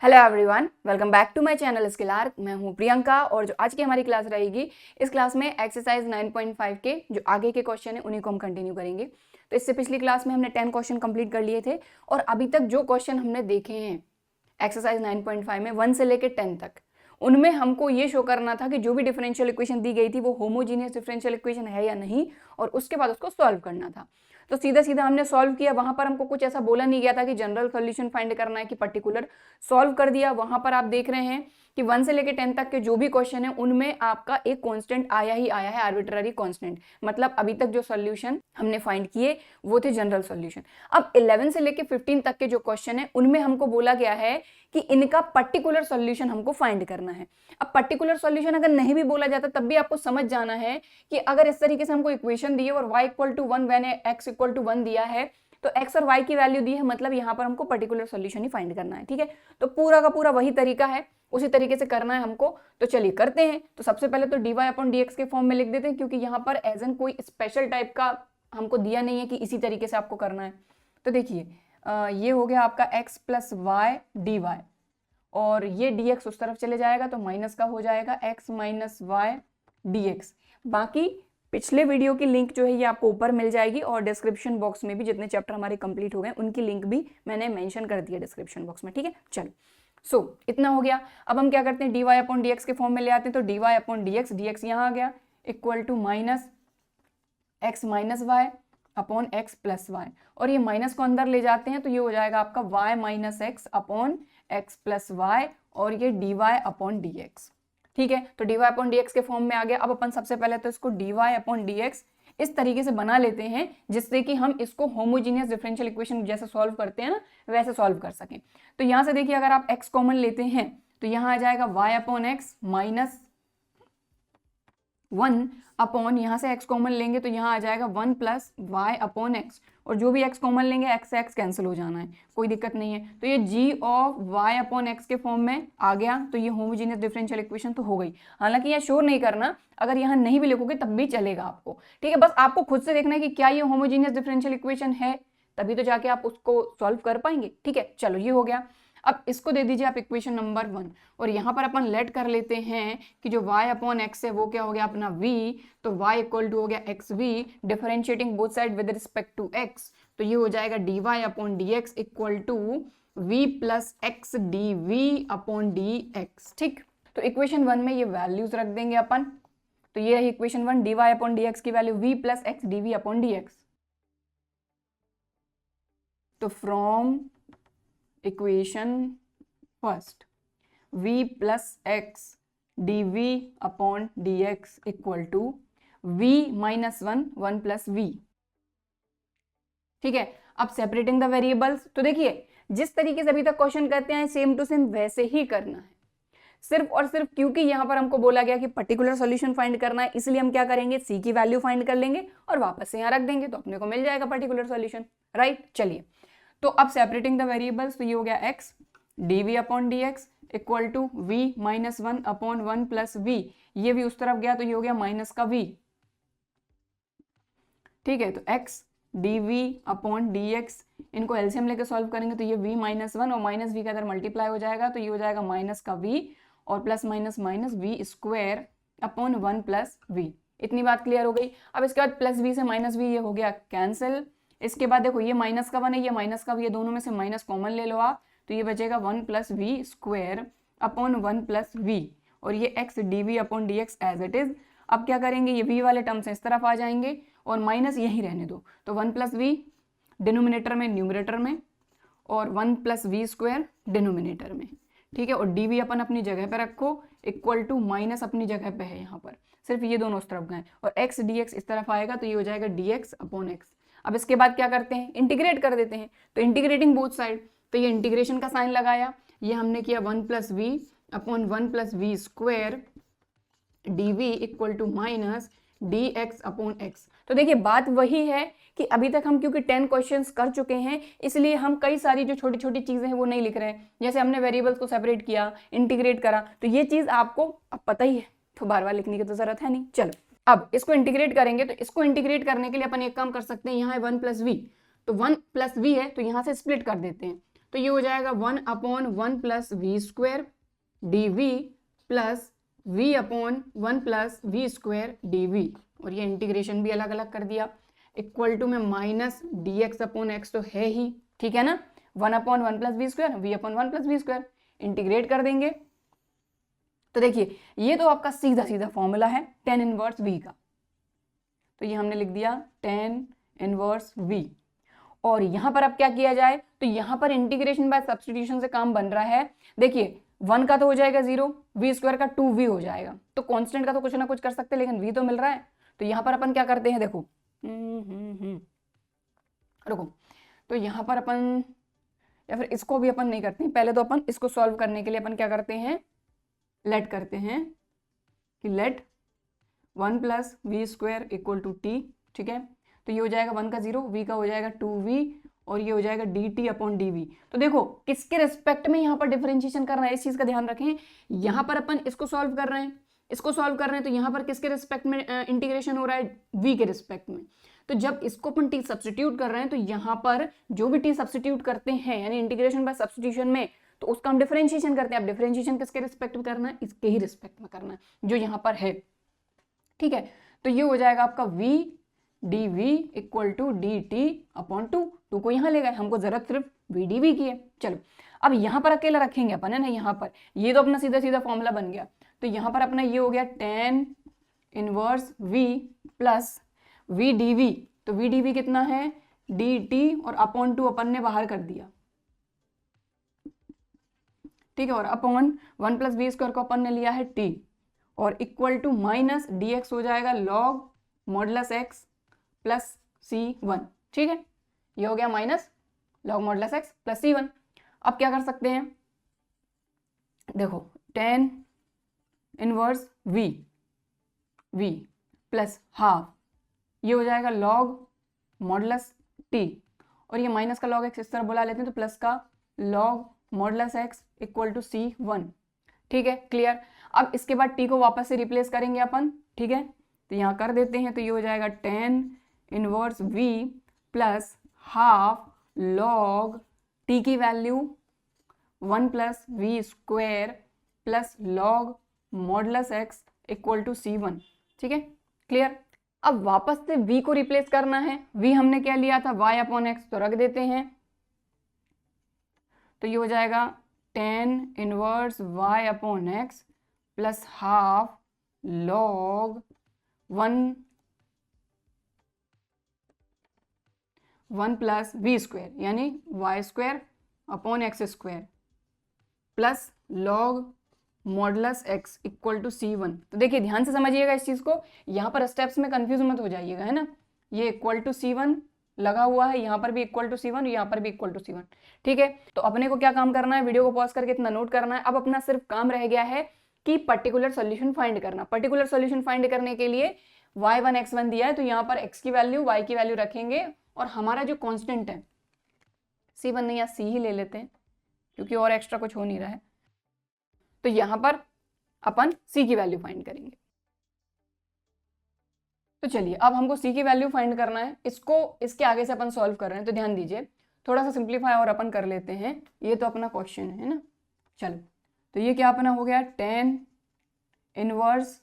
Hello everyone, welcome back to my channel skill arc. मैं हूं प्रियंका और जो आज की हमारी क्लास रहेगी, इस क्लास में एक्सरसाइज 9.5 के जो आगे के क्वेश्चन है उन्हीं को हम कंटिन्यू करेंगे। तो इससे पिछली क्लास में हमने 10 क्वेश्चन कंप्लीट कर लिए थे और अभी तक जो क्वेश्चन हमने देखे हैं एक्सरसाइज 9.5 में 1 से लेकर 10 तक, उनमें हमको ये शो करना था कि जो भी डिफरेंशियल इक्वेशन दी गई थी वो होमोजीनियस डिफरेंशियल इक्वेशन है या नहीं, और उसके बाद उसको सॉल्व करना था। तो सीधा सीधा हमने सॉल्व किया। वहां पर हमको कुछ ऐसा बोला नहीं गया था कि जनरल सॉल्यूशन फाइंड करना है कि पर्टिकुलर, सॉल्व कर दिया। वहां पर आप देख रहे हैं कि 1 से लेकर 10 तक के जो भी क्वेश्चन है उनमें आपका एक कांस्टेंट आया ही आया है, आर्बिट्ररी कांस्टेंट। मतलब अभी तक जो सॉल्यूशन हमने फाइंड किए वो थे जनरल सॉल्यूशन। अब 11 से लेकर 15 तक के जो क्वेश्चन है उनमें हमको बोला गया है कि इनका पर्टिकुलर सॉल्यूशन हमको फाइंड करना है। अब पर्टिकुलर सॉल्यूशन अगर नहीं भी बोला जाता तब भी आपको समझ जाना है कि अगर इस तरीके से हमको इक्वेशन दी है और y equal to 1 when x equal to 1 दिया है, तो x और y की वैल्यू दी है, मतलब यहाँ पर हमको पर्टिकुलर सॉल्यूशन ही फाइंड करना है। ठीक है, तो पूरा का पूरा वही तरीका है, उसी तरीके से करना है हमको। तो चलिए करते हैं। तो सबसे पहले तो dy अपॉन dx के फॉर्म में लिख देते हैं, क्योंकि यहाँ पर एज एन कोई स्पेशल टाइप का हमको दिया नहीं है कि इसी तरीके से आपको करना है। तो देखिए ये हो गया आपका x plus y d y, और ये dx उस तरफ चले जाएगा तो माइनस का हो जाएगा x माइनस वाई dx। बाकी पिछले वीडियो की लिंक जो है ये आपको ऊपर मिल जाएगी, और डिस्क्रिप्शन बॉक्स में भी जितने चैप्टर हमारे कंप्लीट हो गए उनकी लिंक भी मैंने मेंशन कर दी है डिस्क्रिप्शन बॉक्स में। ठीक है, चलो सो इतना हो गया। अब हम क्या करते हैं, dy अपॉन dx के फॉर्म में ले आते हैं। तो dy अपॉन dx यहाँ आ गया equal to minus x minus y upon x plus y, और ये माइनस को अंदर ले जाते हैं तो ये हो जाएगा आपका y minus x upon x plus y, और ये dy अपॉन dx। ठीक है, तो dy अपॉन dx के फॉर्म में आ गया। अब अपन सबसे पहले तो इसको dy अपॉन dx इस तरीके से बना लेते हैं जिससे कि हम इसको होमोजीनियस डिफरेंशियल इक्वेशन जैसे सॉल्व करते हैं ना, वैसे सॉल्व कर सकें। तो यहाँ से देखिए, अगर आप x कॉमन लेते हैं तो यहाँ आ जाएगा y upon x minus 1 upon, यहाँ से x कॉमन लेंगे तो यहाँ आ जाएगा 1 प्लस वाई अपॉन एक्स, और जो भी x कॉमन लेंगे x से x कैंसिल हो जाना है, कोई दिक्कत नहीं है। तो ये g of y upon x के फॉर्म में आ गया। तो ये होमोजीनियस डिफरेंशियल इक्वेशन तो हो गई। हालांकि यहाँ शोर नहीं करना, अगर यहाँ नहीं भी लिखोगे तब भी चलेगा आपको। ठीक है, बस आपको खुद से देखना है कि क्या ये होमोजीनियस डिफरेंशियल इक्वेशन है, तभी तो जाके आप उसको सॉल्व कर पाएंगे। ठीक है, चलो ये हो गया। अब इसको दे दीजिए आप इक्वेशन नंबर 1, और यहाँ पर अपन लेट कर लेते हैं कि जो y अपॉन एक्स है वो क्या हो गया अपना v, तो y इक्वल टू हो गया x v, differentiating both side with respect to x, तो ये हो जाएगा dy upon dx equal to v plus x d v upon d x. ठीक, तो इक्वेशन 1 में ये वैल्यूज रख देंगे अपन। तो ये रही इक्वेशन 1, dy अपॉन dx की value v plus x d v upon d x. तो from equation first v plus x d v upon d x equal to v minus 1 plus v। ठीक है, अब सेपरेटिंग द वेरिएबल्स, तो देखिए जिस तरीके से अभी तक क्वेश्चन करते हैं सेम टू सेम वैसे ही करना है। सिर्फ और सिर्फ क्योंकि यहाँ पर हमको बोला गया कि पर्टिकुलर सॉल्यूशन फाइंड करना है, इसलिए हम क्या करेंगे, c की वैल्यू फाइंड कर लेंगे और वापस से यहाँ रख देंगे, तो अपने को मिल जाएगा पर्टिकुलर सॉल्यूशन। राइट, चलिए तो अब सेपरेटिंग द वेरिएबल्स, तो ये हो गया x dv upon dx equal to v minus 1 upon 1 plus v, ये भी उस तरफ गया तो ये हो गया माइनस का v। ठीक है, तो x dv अपॉन dx, इनको एलसीएम लेकर सॉल्व करेंगे तो ये v माइनस 1 और माइनस v का अगर मल्टीप्लाई हो जाएगा तो ये हो जाएगा माइनस का v और plus minus minus v square upon 1 plus v। इतनी बात क्लियर हो गई। अब इसके बाद प्लस v से माइनस v, ये हो गया कैंसिल। इसके बाद देखो ये माइनस का 1 है, ये माइनस का v है, दोनों में से माइनस कॉमन ले लो आप, तो ये बचेगा 1 plus v square upon 1 plus v, और ये x dv upon dx as it is. अब क्या करेंगे, ये v वाले टर्म्स इस तरफ आ जाएंगे और माइनस यहीं रहने दो, तो 1 प्लस वी डिनोमिनेटर में न्यूमरेटर में, और 1 प्लस वी स्क्वायर डिनोमिनेटर में। ठीक है, और dv अपन अपनी जगह पर रखो इक्वल टू माइनस अपनी जगह पे है यहाँ पर, सिर्फ ये दोनों उस तरफ गए, और x dx इस तरफ आएगा तो ये हो जाएगा dx अपॉन x। अब इसके बाद क्या करते हैं, इंटीग्रेट कर देते हैं। तो इंटीग्रेटिंग बोथ साइड, तो ये इंटीग्रेशन का साइन लगाया, ये हमने किया 1 plus v upon 1 plus v square d v equal to minus d x upon x. तो देखिए बात वही है कि अभी तक हम क्योंकि 10 क्वेश्चंस कर चुके हैं, इसलिए हम कई सारी जो छोटी छोटी चीजें हैं वो नहीं लिख रहे हैं। जैसे हमने वेरिएबल्स को सेपरेट किया, इंटीग्रेट करा, तो ये चीज आपको अब पता ही है, तो बार बार लिखने की तो जरूरत है नहीं। चलो अब इसको इंटीग्रेट करेंगे, तो इसको इंटीग्रेट करने के लिए अपन एक काम कर सकते हैं, यहाँ है 1 प्लस वी, तो 1 प्लस वी है तो यहाँ से स्प्लिट कर देते हैं, तो ये हो जाएगा 1/1 plus v square d v plus v upon 1 plus v square d v, और ये इंटीग्रेशन भी अलग अलग कर दिया, इक्वल टू में minus d x upon x तो है ही, ठीक है ना, 1/1 plus v square, v upon 1 plus v square, integrate कर देंगे। तो देखिए ये तो आपका सीधा सीधा फॉर्मूला है tan इनवर्स v का, तो ये हमने लिख दिया tan इनवर्स v। और यहां पर अब क्या किया जाए, तो यहां पर इंटीग्रेशन बाय सब्स्टिट्यूशन से काम बन रहा है। देखिए 1 का तो हो जाएगा 0, वी स्क्वायर का 2v हो जाएगा, तो कांस्टेंट का तो कुछ ना कुछ कर सकते हैं, लेकिन v तो मिल रहा है। तो यहां पर अपन क्या करते हैं, देखो रुको, तो यहां पर अपन, या फिर इसको भी अपन नहीं करते हैं, पहले तो अपन इसको सॉल्व करने के लिए अपन क्या करते हैं, लेट करते हैं कि let 1 plus v square equal to t, ठीक है। तो ये हो जाएगा 1 का 0, v का हो जाएगा 2v, और ये हो जाएगा dt अपॉन dv। तो देखो किसके रिस्पेक्ट में यहाँ पर डिफरेंशिएशन करना है, इस चीज का ध्यान रखें। यहाँ पर अपन इसको सॉल्व कर रहे हैं, इसको सॉल्व कर रहे हैं, तो यहाँ पर किसके रिस्पेक्ट में इंटीग्रेशन हो रहा है, v के रिस्पेक्ट में। तो जब इसको अपन t सब्स्टिट्यूट कर रहे हैं, तो यहाँ पर जो भी t सब्स्टिट्यूट करते हैं, यानी इंटीग्रेशन बाय सब्स्टिट्यूशन में, तो उसका हम डिफरेंशिएशन करते हैं। अब डिफरेंशिएशन किसके रिस्पेक्ट में करना है, इसके ही रिस्पेक्ट में करना है, जो यहाँ पर है, ठीक है। तो ये हो जाएगा आपका v dv equal to dt upon 2 को यहाँ ले गए, हमको जरूरत सिर्फ v dv की है। चलो अब यहाँ पर अकेला रखेंगे अपन, है ना, यहाँ पर ये तो अपना सीधा सीधा फॉर्मूला बन गया। तो यहाँ पर अपना ये हो गया tan inverse v plus v dv, तो v dv कितना है dt, और अपॉन 2 अपन ने बाहर कर दिया, ठीक है, और अपॉन 1 प्लस वी स्क्वायर को अपन ने लिया है t, और इक्वल टू माइनस dx हो जाएगा log modulus x plus c1, ठीक है। ये हो गया minus log modulus x plus c1। अब क्या कर सकते हैं, देखो tan inverse v plus half, ये हो जाएगा लॉग मॉडुलस t, और ये माइनस का लॉग x इस तरह बुला लेते हैं, तो प्लस का log modulus x equal to c1, ठीक है, क्लियर। अब इसके बाद t को वापस से रिप्लेस करेंगे अपन, ठीक है, तो यहाँ कर देते हैं। तो ये हो जाएगा tan inverse v plus half log t की value 1 plus v square plus log modulus x equal to c1, ठीक है, क्लियर। अब वापस से v को रिप्लेस करना है, v हमने क्या लिया था y अपॉन x, तो रख देते हैं। तो ये हो जाएगा tan inverse y upon x plus half log 1 plus v square, यानी y square upon x square plus log modulus x equal to c1। तो देखिए ध्यान से समझिएगा इस चीज़ को, यहाँ पर स्टेप्स में कंफ्यूज मत हो जाइएगा, है ना। ये इक्वल टू c1 लगा हुआ है, यहाँ पर भी इक्वल टू c1, यहाँ पर भी इक्वल टू c1, ठीक है। तो अपने को क्या काम करना है, वीडियो को पॉज करके इतना नोट करना है। अब अपना सिर्फ काम रह गया है कि पर्टिकुलर सॉल्यूशन फाइंड करना। पर्टिकुलर सॉल्यूशन फाइंड करने के लिए y1 x1 दिया है, तो यहाँ पर x की वैल्यू y की वैल्यू रखेंगे, और हमारा जो कांस्टेंट है c1 नहीं, या c ही ले लेते हैं क्योंकि और एक्स्ट्रा कुछ हो नहीं रहा है। तो यहाँ पर अपन c की वैल्यू फाइंड करेंगे। तो चलिए अब हमको c की वैल्यू फाइंड करना है, इसको इसके आगे से अपन सॉल्व कर रहे हैं, तो ध्यान दीजिए, थोड़ा सा सिंप्लीफाई और अपन कर लेते हैं। ये तो अपना क्वेश्चन है ना। चलो तो ये क्या अपना हो गया, tan inverse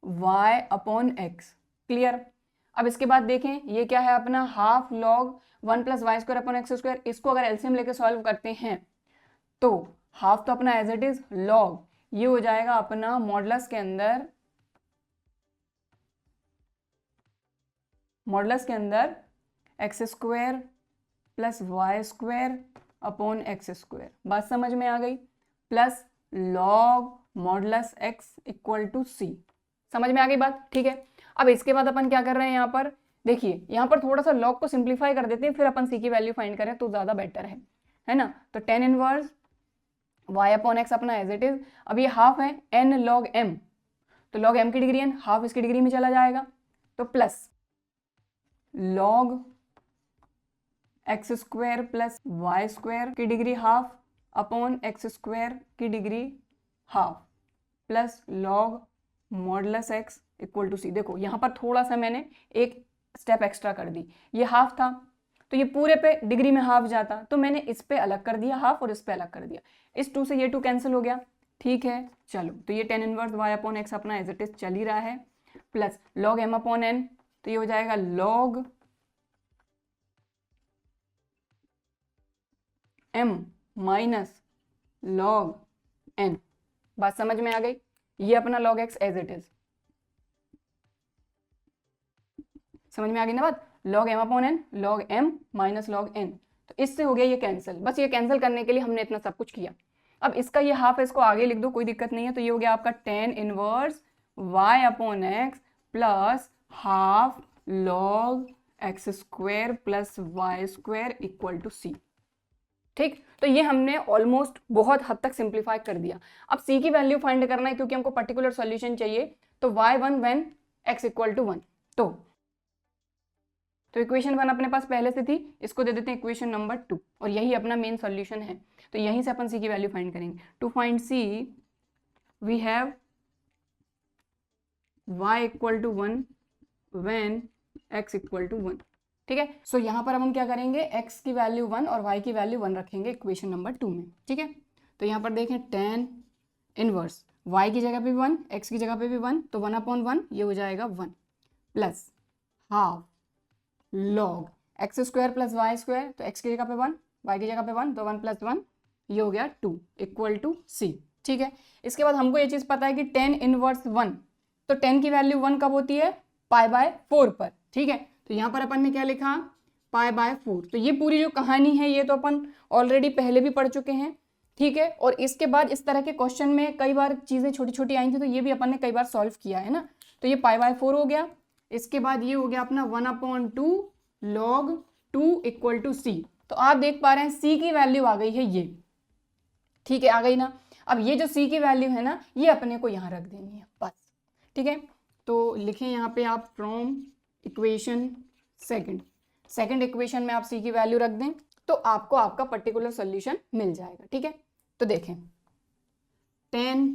y upon x, clear. अब इसके बाद देखें ये क्या है अपना half log 1 plus y square upon x square. इसको अगर एलसीएम लेके सॉल्व करते हैं तो हाफ तो अपना एज इट इज लॉग, ये हो जाएगा अपना मॉडुलस के अंदर x square plus y square upon x square. बात समझ में आ गई, plus log modulus x equal to c. समझ में आ गई बात, ठीक है। अब इसके बाद अपन क्या कर रहे हैं, यहाँ पर देखिए, यहाँ पर थोड़ा सा लॉग को सिंप्लीफाई कर देते हैं, फिर अपन सी की वैल्यू फाइंड करें तो ज़्यादा बेटर है ना। तो tan inverse y upon x अपना एज इट इज। अब ये हाफ है n log m, तो log m की डिग्री n, हाफ इसकी डिग्री में चला जाएगा, तो plus log x square plus y square की degree half upon x square की degree half plus log modulus x equal to c. देखो यहाँ पर थोड़ा सा मैंने एक स्टेप एक्स्ट्रा कर दी, ये हाफ था तो ये पूरे पे डिग्री में हाफ जाता, तो मैंने इस पे अलग कर दिया हाफ और इस पे अलग कर दिया, इस 2 से ये 2 कैंसिल हो गया। ठीक है, चलो तो ये tan inverse y upon x अपना एज इट इज चल ही रहा है, plus log m upon n, तो ये हो जाएगा log m minus log n। बात समझ में आ गई? ये अपना log x as it is, समझ में आ गई ना बात? log m upon n, log m minus log n, तो इससे हो गया ये कैंसिल। बस ये कैंसिल करने के लिए हमने इतना सब कुछ किया। अब इसका ये हाफ है, इसको आगे लिख दो, कोई दिक्कत नहीं है। तो ये हो गया आपका tan inverse y upon x plus half log x square plus y square equal to c। ठीक, तो ये हमने ऑलमोस्ट बहुत हद तक सिंप्लीफाई कर दिया। अब c की वैल्यू फाइंड करना है, क्योंकि हमको पर्टिकुलर सॉल्यूशन चाहिए। तो y1 when x equal to 1, तो इक्वेशन 1 अपने पास पहले से थी, इसको दे देते हैं इक्वेशन नंबर 2, और यही अपना मेन सॉल्यूशन है। तो यहीं से अपन c की वैल्यू फाइंड करेंगे। To find c we have y equal to 1 when x equal to 1। ठीक है, सो यहाँ पर अब हम क्या करेंगे, x की वैल्यू 1 और y की वैल्यू 1 रखेंगे इक्वेशन नंबर 2 में। ठीक है, तो यहाँ पर देखें tan इनवर्स y की जगह पे भी 1, x की जगह पे भी 1, तो 1 अपॉन 1 ये हो जाएगा 1 plus half log x square plus y square, तो x की जगह पे 1, y की जगह पे 1, तो 1 प्लस 1 ये हो गया 2 इक्वल टू c। ठीक है, इसके बाद हमको ये चीज़ पता है कि tan इनवर्स 1, तो tan की वैल्यू 1 कब होती है, पाई बाय 4 पर। ठीक है, तो यहाँ पर अपन ने क्या लिखा, पाई बाय 4। तो ये पूरी जो कहानी है ये तो अपन ऑलरेडी पहले भी पढ़ चुके हैं। ठीक है, और इसके बाद इस तरह के क्वेश्चन में कई बार चीज़ें छोटी छोटी आई थी, तो ये भी अपन ने कई बार सॉल्व किया है ना। तो ये पाई बाय 4 हो गया, इसके बाद ये हो गया अपना 1/2 log 2 इक्वल टू c। तो आप देख पा रहे हैं c की वैल्यू आ गई है ये। ठीक है, आ गई ना। अब ये जो c की वैल्यू है ना, ये अपने को यहाँ रख देनी है बस। ठीक है, तो लिखें यहाँ पे आप फ्रॉम इक्वेशन सेकंड इक्वेशन में आप c की वैल्यू रख दें, तो आपको आपका पर्टिकुलर सॉल्यूशन मिल जाएगा। ठीक है, तो देखें tan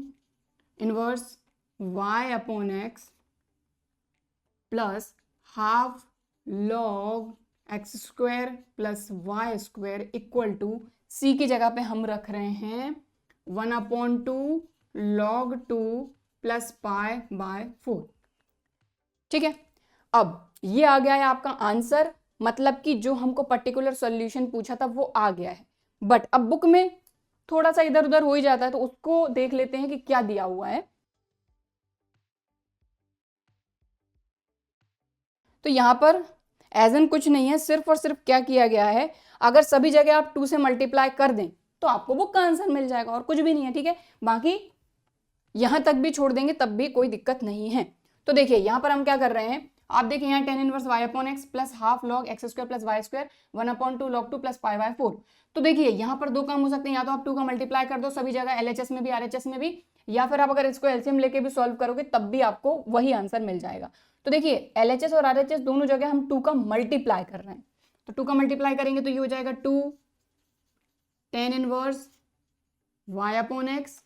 inverse y upon x plus half log x square plus y square equal to c की जगह पे हम रख रहे हैं 1/2 log 2 प्लस पाई बाय 4। ठीक है, अब ये आ गया है आपका आंसर, मतलब कि जो हमको पर्टिकुलर सॉल्यूशन पूछा था वो आ गया है। बट अब बुक में थोड़ा सा इधर उधर हो ही जाता है, तो उसको देख लेते हैं कि क्या दिया हुआ है। तो यहाँ पर एज एन कुछ नहीं है, सिर्फ और सिर्फ क्या किया गया है, अगर सभी जगह आप 2 से मल्टीप्लाई कर दें तो आपको बुक का आंसर मिल जाएगा, और कुछ भी नहीं है। ठीक है, बाकी यहाँ तक भी छोड़ देंगे तब भी कोई दिक्कत नहीं है। तो देखिए यहाँ पर हम क्या कर रहे हैं, आप देखिए यहाँ tan inverse y upon x plus half log x square plus y square 1/2 log 2 plus pi by 4। तो देखिए यहाँ पर दो काम हो सकते हैं, या तो आप 2 का मल्टीप्लाई कर दो सभी जगह LHS में भी RHS में भी, या फिर आप अगर इसको एलसीएम लेके भी सॉल्व करोगे तब भी आपको वही आंसर मिल जाएगा। तो देखिए LHS और RHS दोनों जगह हम 2 का मल्टीप्लाई कर रहे हैं, तो 2 का मल्टीप्लाई करेंगे तो ये हो जाएगा 2 tan inverse y upon x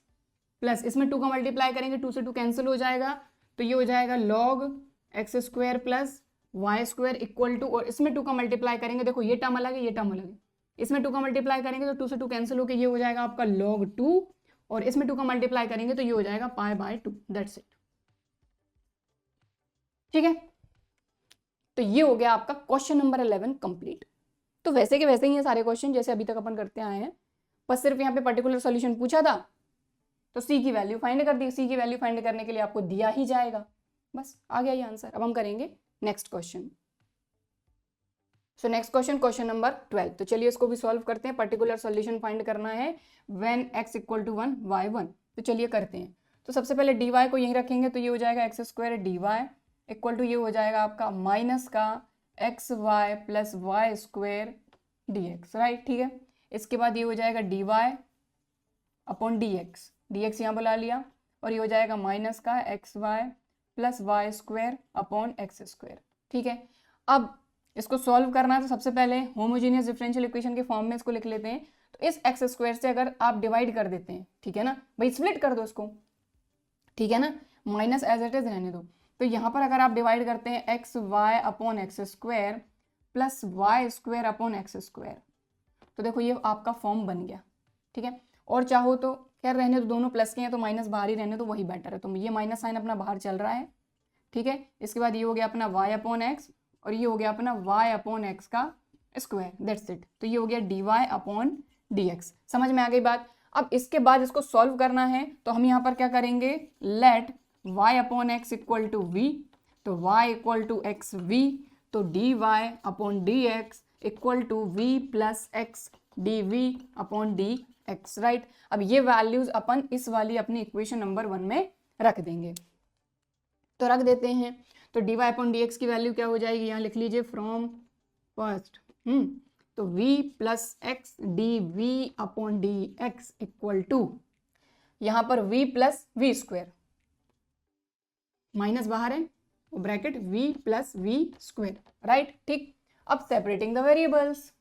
plus इसमें 2 का मल्टीप्लाई करेंगे 2 से 2 कैंसिल हो जाएगा, तो ये हो जाएगा log x square plus y square equal to, और इसमें 2 का मल्टीप्लाई करेंगे, देखो ये टर्म अलग है ये टर्म अलग है, इसमें 2 का मल्टीप्लाई करेंगे तो 2 से 2 कैंसिल होकर ये हो जाएगा आपका log 2, और इसमें 2 का मल्टीप्लाई करेंगे तो ये हो जाएगा पाई बाय 2। That's it. ठीक है, तो ये हो गया आपका क्वेश्चन नंबर 11 कंप्लीट। तो वैसे के वैसे ही है सारे क्वेश्चन जैसे अभी तक अपन करते आए हैं, बस सिर्फ यहाँ पे पर्टिकुलर सॉल्यूशन पूछा था तो सी की वैल्यू फाइंड कर दी। सी की वैल्यू फाइंड करने के लिए आपको दिया ही जाएगा, बस आ गया ये आंसर। अब हम करेंगे next question. So next question, question number 12। तो चलिए इसको भी सॉल्व करते हैं। पर्टिकुलर सॉल्यूशन फाइंड करना है when x equal to 1 y 1। तो चलिए करते हैं। तो सबसे पहले dy को यहीं रखेंगे, तो ये हो जाएगा x square dy equal to ये हो जाएगा आपका माइनस का x y plus y square dx, right. ठीक है, इसके बाद ये हो जाएगा dy अपॉन dx, dx यहाँ बुला लिया, और ये हो जाएगा माइनस का x y plus y square upon x square. ठीक है, अब इसको सॉल्व करना है तो सबसे पहले होमोजीनियस डिफरेंशियल इक्वेशन के फॉर्म में इसको लिख लेते हैं। तो इस एक्स स्क्वायर से अगर आप डिवाइड कर देते हैं, ठीक है ना भाई, स्प्लिट कर दो इसको, ठीक है ना, माइनस एज इट इज रहने दो। तो यहाँ पर अगर आप डिवाइड करते हैं x y upon x square plus y square upon x square. तो देखो ये आपका फॉर्म बन गया, ठीक है। और चाहो तो खैर रहने तो दोनों प्लस के हैं तो माइनस बाहर ही रहने तो वही बेटर है, तो ये माइनस साइन अपना बाहर चल रहा है, ठीक है। इसके बाद ये हो गया अपना y अपॉन एक्स और ये हो गया अपना y अपॉन एक्स का स्क्वायर, दैट्स इट। तो ये हो गया dy अपॉन dx। समझ में आ गई बात। अब इसके बाद इसको सॉल्व करना है तो हम यहाँ पर क्या करेंगे, let y upon x equal to v, तो y equal to x v, तो dy upon dx equal to v plus x dv upon dx, right. अब ये वैल्यूज अपन इस वाली अपनी इक्वेशन नंबर 1 में रख देंगे, तो रख देते हैं। तो dy अपॉन dx की वैल्यू क्या हो जाएगी, यहाँ लिख लीजिए फ्रॉम फर्स्ट, तो v plus x d v upon d x equal to, यहाँ पर v plus v square, minus बाहर है वो bracket v plus v square, right, ठीक। अब सेपरेटिंग द वेरिएबल्स,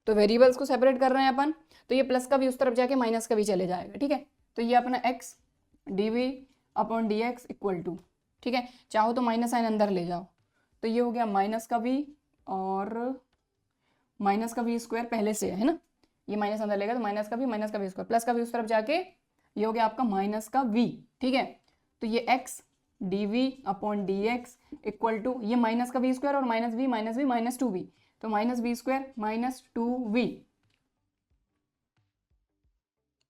तो वेरिएबल्स को सेपरेट कर रहे हैं अपन, तो ये प्लस का भी उस तरफ जाके माइनस का भी चले जाएगा, ठीक है। तो ये अपना x d v upon d x equal to, ठीक है। चाहो तो माइनस साइन अंदर ले जाओ, तो ये हो गया माइनस का v और माइनस का v स्क्वायर पहले से है ना, ये माइनस अंदर लेगा तो माइनस का v स्क्वायर, प्लस का v उस तरफ जाके ये हो गया आपका माइनस का v, ठीक है। तो ये x d v upon d x equal to, ये माइनस का v स्क्वायर और माइनस v माइनस 2v, तो minus v square minus 2v।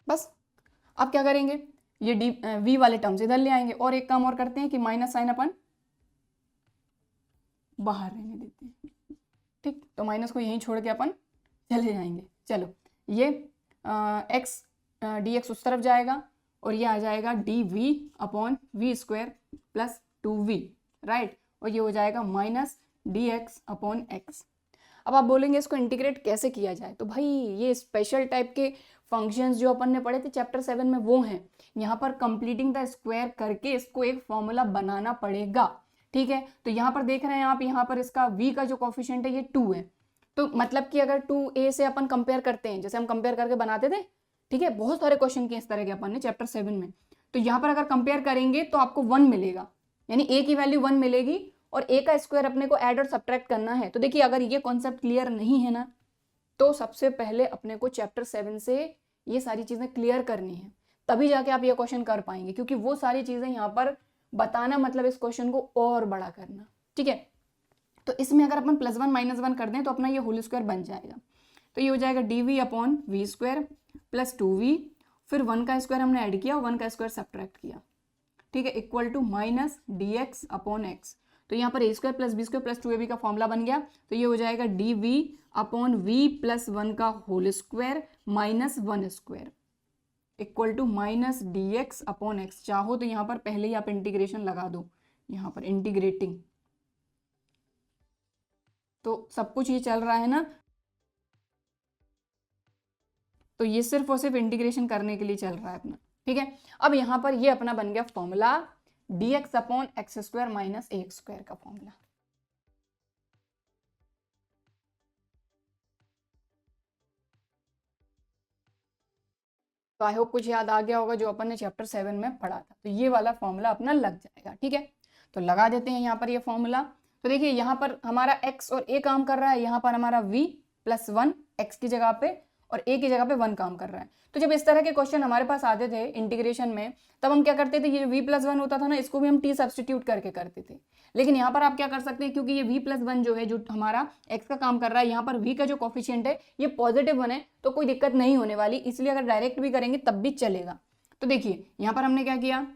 बस अब क्या करेंगे, ये v वाले टर्म्स इधर ले आएंगे और एक काम और करते हैं कि माइनस साइन अपन बाहर रहने देते हैं, ठीक। तो माइनस को यहीं छोड़ के अपन चले जाएंगे। चलो ये x डी एक्स उस तरफ जाएगा और ये आ जाएगा d v upon v square plus 2v, right, और ये हो जाएगा minus d x upon x. अब आप बोलेंगे इसको इंटीग्रेट कैसे किया जाए, तो भाई ये स्पेशल टाइप के फंक्शंस जो अपन ने पढ़े थे चैप्टर 7 में वो हैं, यहाँ पर कंप्लीटिंग द स्क्वायर करके इसको एक फॉर्मूला बनाना पड़ेगा, ठीक है। तो यहाँ पर देख रहे हैं आप, यहाँ पर इसका v का जो कोफिशिएंट है ये 2 है, तो मतलब कि अगर 2a से अपन कंपेयर करते हैं, जैसे हम कंपेयर करके बनाते थे, ठीक है, बहुत सारे क्वेश्चन किए इस तरह के अपन ने चैप्टर 7 में, तो यहाँ पर अगर कंपेयर करेंगे तो आपको 1 मिलेगा, यानी a की वैल्यू 1 मिलेगी और a का स्क्वायर अपने को ऐड और सब्ट्रैक्ट करना है। तो देखिए अगर ये कॉन्सेप्ट क्लियर नहीं है ना, तो सबसे पहले अपने को चैप्टर 7 से ये सारी चीजें क्लियर करनी है, तभी जाके आप ये क्वेश्चन कर पाएंगे, क्योंकि वो सारी चीजें यहाँ पर बताना मतलब इस क्वेश्चन को और बड़ा करना, ठीक है। तो इसमें अगर अपन +1 -1 कर दें तो अपना ये होल स्क्वायर बन जाएगा, तो ये हो जाएगा d v upon v square plus 2v, फिर 1 का स्क्वायर हमने ऐड किया और 1 का स्क्वायर सब्ट्रैक्ट किया, ठीक है, equal to minus d x upon x. तो यहाँ पर a square plus b square plus 2ab का फॉर्मूला बन गया, तो ये हो जाएगा d v upon v plus 1 का whole square minus 1 square equal to minus d x upon x. चाहो तो यहाँ पर पहले ही आप इंटीग्रेशन लगा दो, यहाँ पर इंटीग्रेटिंग, तो सब कुछ ये चल रहा है ना, तो ये सिर्फ और सिर्फ इंटीग्रेशन करने के लिए चल रहा है अपना, ठीक है। अब यहाँ पर ये अपना बन गया formula dx upon x square minus a square का फॉर्मूला। तो आई होप कुछ याद आ गया होगा जो अपन ने चैप्टर 7 में पढ़ा था, तो ये वाला फॉर्मूला अपना लग जाएगा, ठीक है। तो लगा देते हैं यहाँ पर ये फॉर्मूला। तो देखिए यहाँ पर हमारा x और a काम कर रहा है, यहाँ पर हमारा v प्लस 1 x की जगह पे और a की जगह पे 1 काम कर रहा है। तो जब इस तरह के क्वेश्चन हमारे पास आते थे इंटीग्रेशन में, तब हम क्या करते थे, ये जो v प्लस 1 होता था ना, इसको भी हम t सब्सटीट्यूट करके करते थे। लेकिन यहाँ पर आप क्या कर सकते हैं, क्योंकि ये v प्लस 1 जो है, जो हमारा x का काम कर रहा है, यहाँ पर v का जो कोफिशिएंट है ये पॉजिटिव 1 है, तो कोई दिक्कत नहीं होने वाली, इसलिए अगर डायरेक्ट भी करेंगे तब भी चलेगा। तो देखिए यहाँ पर हमने क्या किया,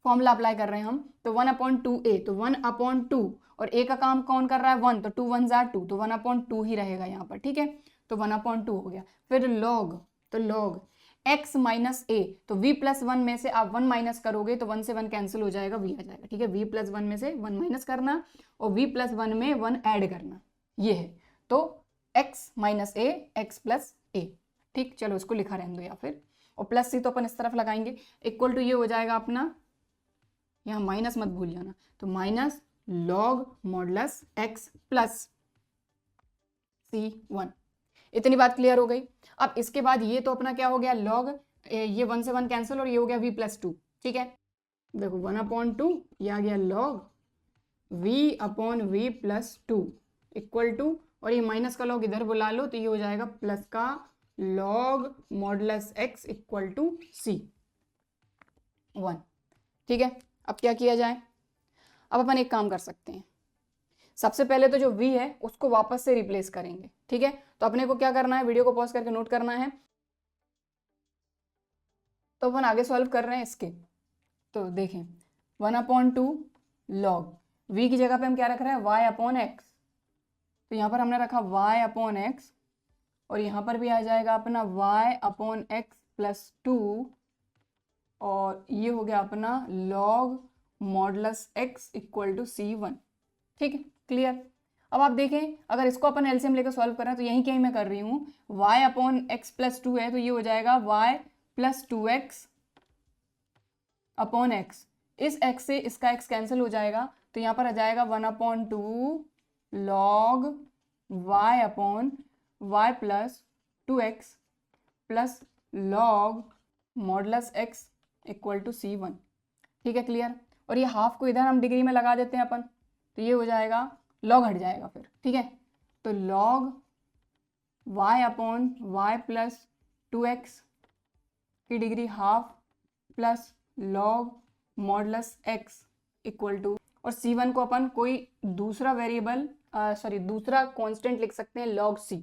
फॉर्मूला अप्लाई कर रहे हैं हम, तो 1/2a, तो 1/2 और a का काम कौन कर रहा है 1, तो 2 1 are 2, तो 1/2 ही रहेगा यहाँ पर, ठीक है। तो 1/2 हो गया। फिर log, तो log x माइनस a, तो v प्लस 1 में से आप 1 माइनस करोगे तो 1 से 1 कैंसिल हो जाएगा, v आ जाएगा, ठीक है। v प्लस 1 में से 1 माइनस करना और v प्लस 1 में 1 ऐड करना, ये है। तो x minus a, x plus a, ठीक। चलो इसको लिखा रहने दो, या फिर और प्लस सी तो अपन इस तरफ लगाएंगे, इक्वल टू ये हो जाएगा अपना, यहाँ माइनस मत भूल जाना, तो minus log modulus x plus c1। इतनी बात क्लियर हो गई। अब इसके बाद ये तो अपना क्या हो गया, लॉग, ये 1 से 1 कैंसिल और ये हो गया v प्लस 2, ठीक है। देखो 1/2 ये आ गया log v upon v plus 2 equal to, और ये माइनस का लॉग इधर बुला लो तो ये हो जाएगा प्लस का log modulus x equal to c 1। ठीक है, अब क्या किया जाए? अब अपन एक काम कर सकते हैं, सबसे पहले तो जो v है उसको वापस से रिप्लेस करेंगे। ठीक है, तो अपने को क्या करना है, वीडियो को पॉज करके नोट करना है। तो अपन आगे सॉल्व कर रहे हैं इसके, तो देखें 1/2 लॉग v की जगह पे हम क्या रख रहे हैं, y अपॉन एक्स। तो यहाँ पर हमने रखा y अपॉन एक्स, और यहाँ पर भी आ जाएगा अपना y अपॉन एक्स प्लस 2, और ये हो गया अपना log modulus x equal to c1। ठीक है, क्लियर। अब आप देखें, अगर इसको अपन एलसीएम लेकर सॉल्व कर रहे हैं तो यहीं कहीं मैं कर रही हूँ, y अपॉन एक्स प्लस 2 है तो ये हो जाएगा y plus 2x upon x. इस x से इसका x कैंसिल हो जाएगा, तो यहाँ पर आ जाएगा 1/2 log y upon y plus 2x plus log modulus x equal to c1। ठीक है, क्लियर। और ये हाफ को इधर हम डिग्री में लगा देते हैं अपन, तो ये हो जाएगा log हट जाएगा फिर। ठीक है, तो log y upon y plus 2x की degree half plus log modulus x equal to, और c1 को अपन कोई दूसरा वेरिएबल दूसरा कांस्टेंट लिख सकते हैं log c।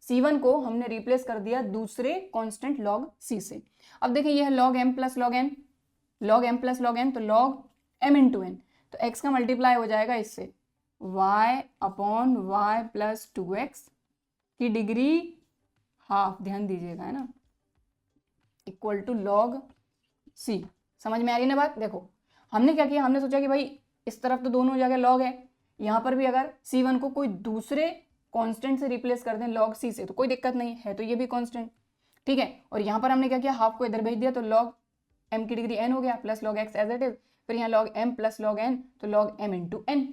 c1 को हमने रिप्लेस कर दिया दूसरे कांस्टेंट log c से। अब देखिए यह है log m plus log n, log m plus log n, तो log m इंटू n, तो x का मल्टीप्लाई हो जाएगा इससे y upon y plus 2x की डिग्री हाफ, ध्यान दीजिएगा है ना, इक्वल टू log c। समझ में आ रही है ना बात? देखो हमने क्या किया, हमने सोचा कि भाई इस तरफ तो दोनों जगह log है, यहाँ पर भी अगर c1 को कोई दूसरे कांस्टेंट से रिप्लेस कर दें log c से तो कोई दिक्कत नहीं है, तो ये भी कांस्टेंट। ठीक है, और यहाँ पर हमने क्या किया, हाफ को इधर भेज दिया तो log m की डिग्री n हो गया plus log x as it is, फिर यहाँ log m plus log n, तो log m इंटू n।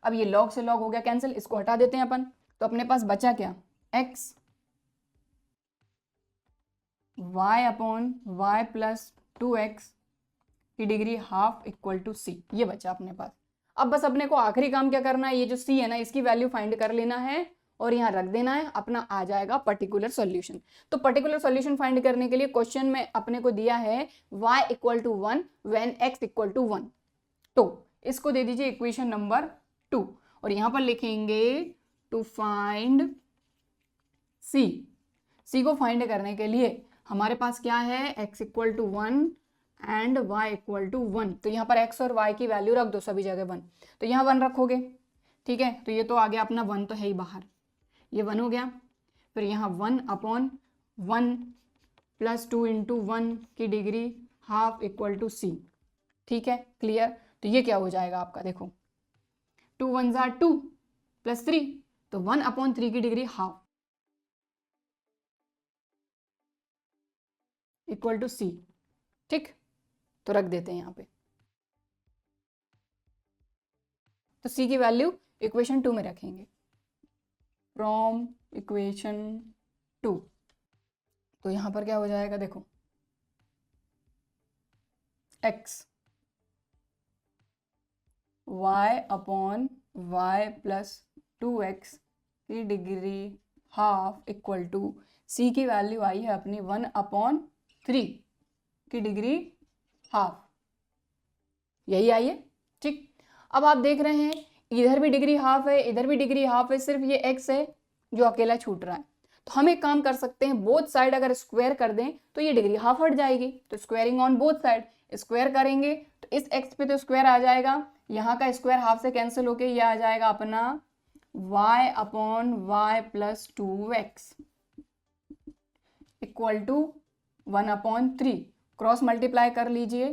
अब ये log से log हो गया कैंसिल, इसको हटा देते हैं अपन, तो अपने पास बचा क्या, x y upon y plus 2x की degree half equal to c, ये बचा अपने पास। अब बस अपने को आखिरी काम क्या करना है, ये जो c है ना इसकी वैल्यू फाइंड कर लेना है और यहाँ रख देना है, अपना आ जाएगा पर्टिकुलर सॉल्यूशन। तो पर्टिकुलर सॉल्यूशन फाइंड करने के लिए क्वेश्चन में अपने को दिया है y equal to 1 when x equal to 1, तो इसको दे दीजिए इक्वेशन नंबर 2, और यहाँ पर लिखेंगे टू फाइंड c को फाइंड करने के लिए हमारे पास क्या है, x equal to 1 and y equal to 1, तो यहाँ पर x और y की वैल्यू रख दो सभी जगह 1, तो यहाँ 1 रखोगे। ठीक है, तो ये तो आ गया अपना 1 तो है ही बाहर, ये 1 हो गया। फिर यहाँ 1 अपॉन 1 प्लस 2 इंटू 1 की degree half equal to c। ठीक है, क्लियर। तो ये क्या हो जाएगा आपका, देखो 2 1 ज़ा 2 प्लस 3, तो 1 अपॉन 3 की degree half equal to c। ठीक, तो रख देते हैं यहाँ पे, तो c की वैल्यू इक्वेशन 2 में रखेंगे फ्रॉम इक्वेशन 2। तो यहाँ पर क्या हो जाएगा, देखो x y upon y plus 2x की degree half equal to c की वैल्यू आई है अपनी 1 अपॉन 3 की डिग्री हाफ, यही आई है। ठीक, अब आप देख रहे हैं इधर भी डिग्री हाफ है, इधर भी डिग्री हाफ है, सिर्फ ये x है जो अकेला छूट रहा है। तो हम एक काम कर सकते हैं, बोथ साइड अगर स्क्वायर कर दें तो ये डिग्री हाफ हट जाएगी, तो squaring on both side, square करेंगे तो इस x पे तो स्क्वायर आ जाएगा, यहाँ का स्क्वायर हाफ से कैंसिल होके ये आ जाएगा अपना y upon y plus 2x equal to 1 upon 3, cross multiply कर लीजिए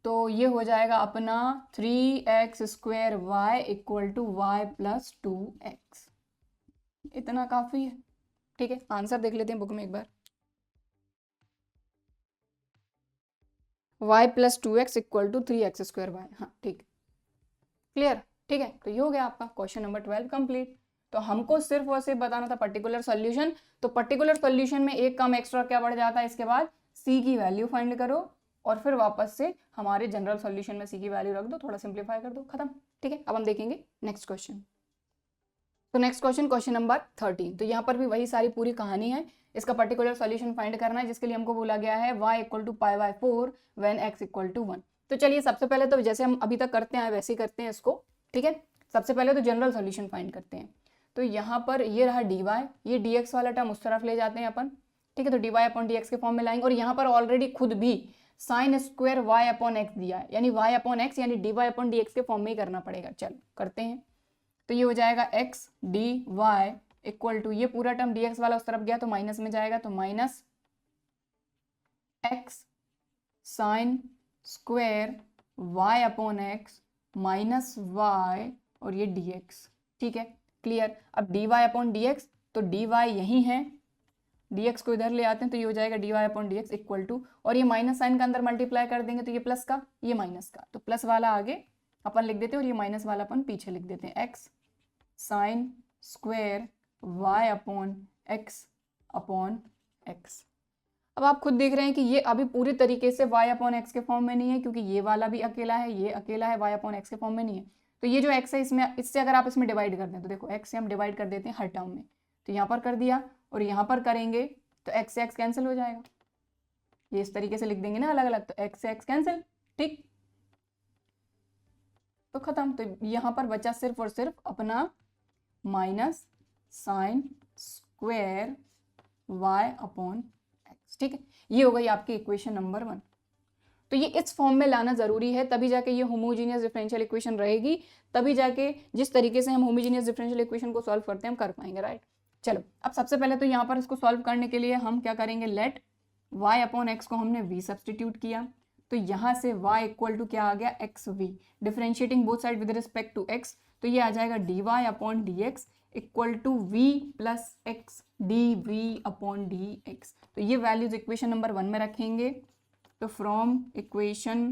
तो ये हो जाएगा अपना 3x square y equal to y plus 2x। इतना काफ़ी है। ठीक है, आंसर देख लेते हैं बुक में एक बार, y plus 2x equal to 3x square y। हाँ ठीक, क्लियर। ठीक है, तो ये हो गया आपका क्वेश्चन नंबर 12 कंप्लीट। तो हमको सिर्फ और सिर्फ बताना था पर्टिकुलर सॉल्यूशन, तो पर्टिकुलर सॉल्यूशन में एक काम एक्स्ट्रा क्या बढ़ जाता है, इसके बाद c की वैल्यू फाइंड करो और फिर वापस से हमारे जनरल सॉल्यूशन में c की वैल्यू रख दो, थोड़ा सिंप्लीफाई कर दो, खत्म। ठीक है, अब हम देखेंगे नेक्स्ट क्वेश्चन। तो नेक्स्ट क्वेश्चन, क्वेश्चन नंबर 13। तो यहाँ पर भी वही सारी पूरी कहानी है, इसका पर्टिकुलर सॉल्यूशन फाइंड करना है, जिसके लिए हमको बोला गया है y equal to pi by 4 when x equal to 1। तो चलिए सबसे पहले तो जैसे हम अभी तक करते हैं वैसे ही करते हैं इसको, ठीक है। सबसे पहले तो जनरल सॉल्यूशन फाइंड करते हैं। तो यहाँ पर ये रहा dy, ये dx वाला टर्म उस तरफ ले जाते हैं अपन, ठीक है। तो dy अपॉन dx के फॉर्म में लाएंगे, और यहाँ पर ऑलरेडी खुद भी sine square y upon x दिया है, यानी y अपॉन एक्स यानी dy अपॉन dx के फॉर्म में ही करना पड़ेगा। चलो करते हैं। तो ये हो जाएगा x dy इक्वल टू, ये पूरा टर्म dx वाला उस तरफ गया तो माइनस में जाएगा, तो minus x sine square y upon x minus y और ये dx, ठीक है, क्लियर। अब dy अपॉन dx, तो dy यही है, dx को इधर ले आते हैं, तो ये हो जाएगा dy upon dx equal to, और ये माइनस साइन का अंदर मल्टीप्लाई कर देंगे तो ये प्लस का, ये माइनस का, तो प्लस वाला आगे अपन लिख देते हैं और ये माइनस वाला अपन पीछे लिख देते हैं। x sine square y upon x upon x. अब आप खुद देख रहे हैं कि ये अभी पूरी तरीके से y अपॉन एक्स के फॉर्म में नहीं है, क्योंकि ये वाला भी अकेला है, ये अकेला है, y अपॉन एक्स के फॉर्म में नहीं है। तो ये जो x है इसमें, इससे अगर आप इसमें डिवाइड कर दें तो देखो x से हम डिवाइड कर देते हैं हर टर्म में, तो यहाँ पर कर दिया और यहाँ पर करेंगे तो x से x कैंसिल हो जाएगा, ये इस तरीके से लिख देंगे ना अलग अलग, तो x से x कैंसिल, ठीक, तो खत्म। तो यहाँ पर बचा सिर्फ और सिर्फ अपना minus sine square y upon x, ठीक है। ये हो गई आपकी इक्वेशन नंबर 1। तो ये इस फॉर्म में लाना जरूरी है, तभी जाके ये होमोजीनियस डिफरेंशियल इक्वेशन रहेगी, तभी जाके जिस तरीके से हम होमोजीनियस डिफरेंशियल इक्वेशन को सॉल्व करते हैं हम कर पाएंगे, राइट। चलो अब सबसे पहले तो यहाँ पर इसको सॉल्व करने के लिए हम क्या करेंगे, लेट y अपॉन एक्स को हमने v सब्सटीट्यूट किया, तो यहाँ से y इक्वल टू क्या आ गया, x v, differentiating both side with respect to x, तो ये आ जाएगा dy upon dx equal to v plus x dv upon dx। तो ये वैल्यूज इक्वेशन नंबर 1 में रखेंगे, तो फ्रॉम इक्वेशन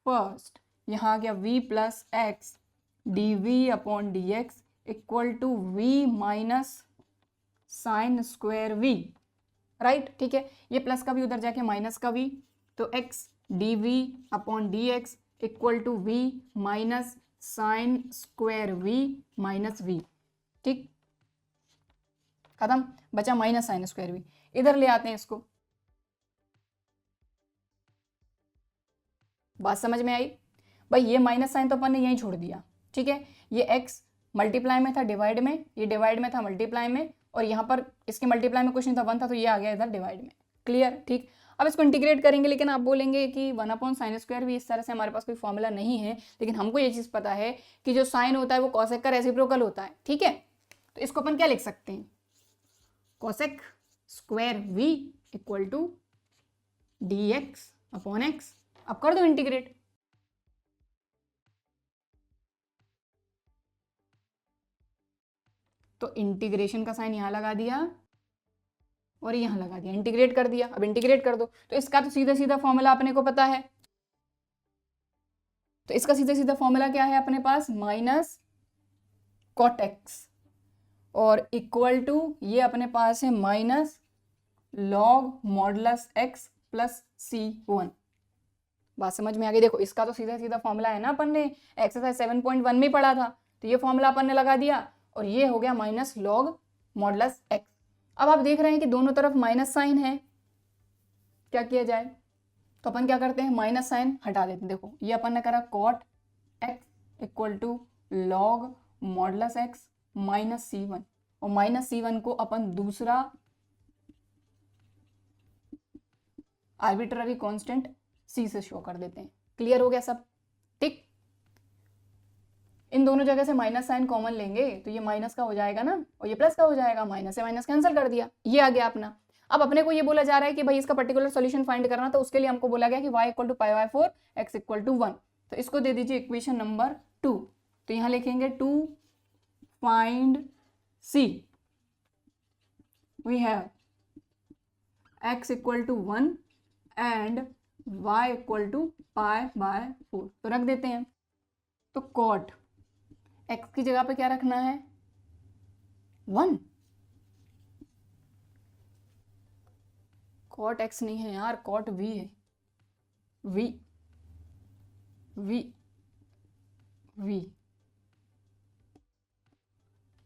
फर्स्ट यहाँ आ गया v plus x dv upon dx equal to v minus sine square v, right, ठीक है। ये प्लस का भी उधर जाके माइनस का v, तो x dv upon dx equal to v minus sine square v minus v, ठीक, खत्म, बचा माइनस साइन स्क्वायर v। इधर ले आते हैं इसको, बात समझ में आई भाई। ये माइनस साइन तो अपन ने यहीं छोड़ दिया, ठीक है। ये x मल्टीप्लाई में था डिवाइड में, ये डिवाइड में था मल्टीप्लाई में, और यहाँ पर इसके मल्टीप्लाई में कुछ नहीं था 1 था, तो ये आ गया इधर डिवाइड में, क्लियर, ठीक। अब इसको इंटीग्रेट करेंगे, लेकिन आप बोलेंगे कि 1 अपॉन साइन स्क्वायर भी, इस तरह से हमारे पास कोई फॉर्मूला नहीं है, लेकिन हमको ये चीज़ पता है कि जो साइन होता है वो कॉसेक का रेसिप्रोकल होता है, ठीक है। तो इसको अपन क्या लिख सकते हैं, cosec square v equal to dx upon x. अब कर दो इंटीग्रेट, तो इंटीग्रेशन का साइन यहां लगा दिया और यहां लगा दिया, इंटीग्रेट कर दिया। अब इंटीग्रेट कर दो, तो इसका तो सीधा सीधा फॉर्मूला अपने को पता है, तो इसका सीधा सीधा फॉर्मूला क्या है अपने पास, माइनस कॉट एक्स और इक्वल टू ये अपने पास है minus log modulus x plus c1। बात समझ में आ गई। देखो इसका तो सीधा सीधा फॉर्मूला है ना, अपन ने एक्सरसाइज 7.1 में पढ़ा था, तो ये फॉर्मूला अपन ने लगा दिया और ये हो गया माइनस लॉग मॉडुलस एक्स। अब आप देख रहे हैं कि दोनों तरफ माइनस साइन है, क्या किया जाए, तो अपन क्या करते हैं, माइनस साइन हटा देते हैं। देखो ये अपन ने करा cot x equal to log modulus x minus c1, और माइनस c1 को अपन दूसरा आर्बिट्ररी कांस्टेंट c से शो कर देते हैं। क्लियर हो गया सब, ठीक। इन दोनों जगह से माइनस साइन कॉमन लेंगे तो ये माइनस का हो जाएगा ना, और ये प्लस का हो जाएगा, माइनस से माइनस कैंसिल कर दिया, ये आ गया अपना। अब अपने को ये बोला जा रहा है कि भाई इसका पर्टिकुलर सॉल्यूशन फाइंड करना, तो उसके लिए हमको बोला गया कि y equal to pi by 4 x equal to 1, तो इसको दे दीजिए इक्वेशन नंबर 2। तो यहाँ लिखेंगे 2 find c, we have x equal to 1 and y equal to pi by 4, तो रख देते हैं। तो कॉट x की जगह पे क्या रखना है, 1, कॉट x नहीं है यार, कॉट v है, v v v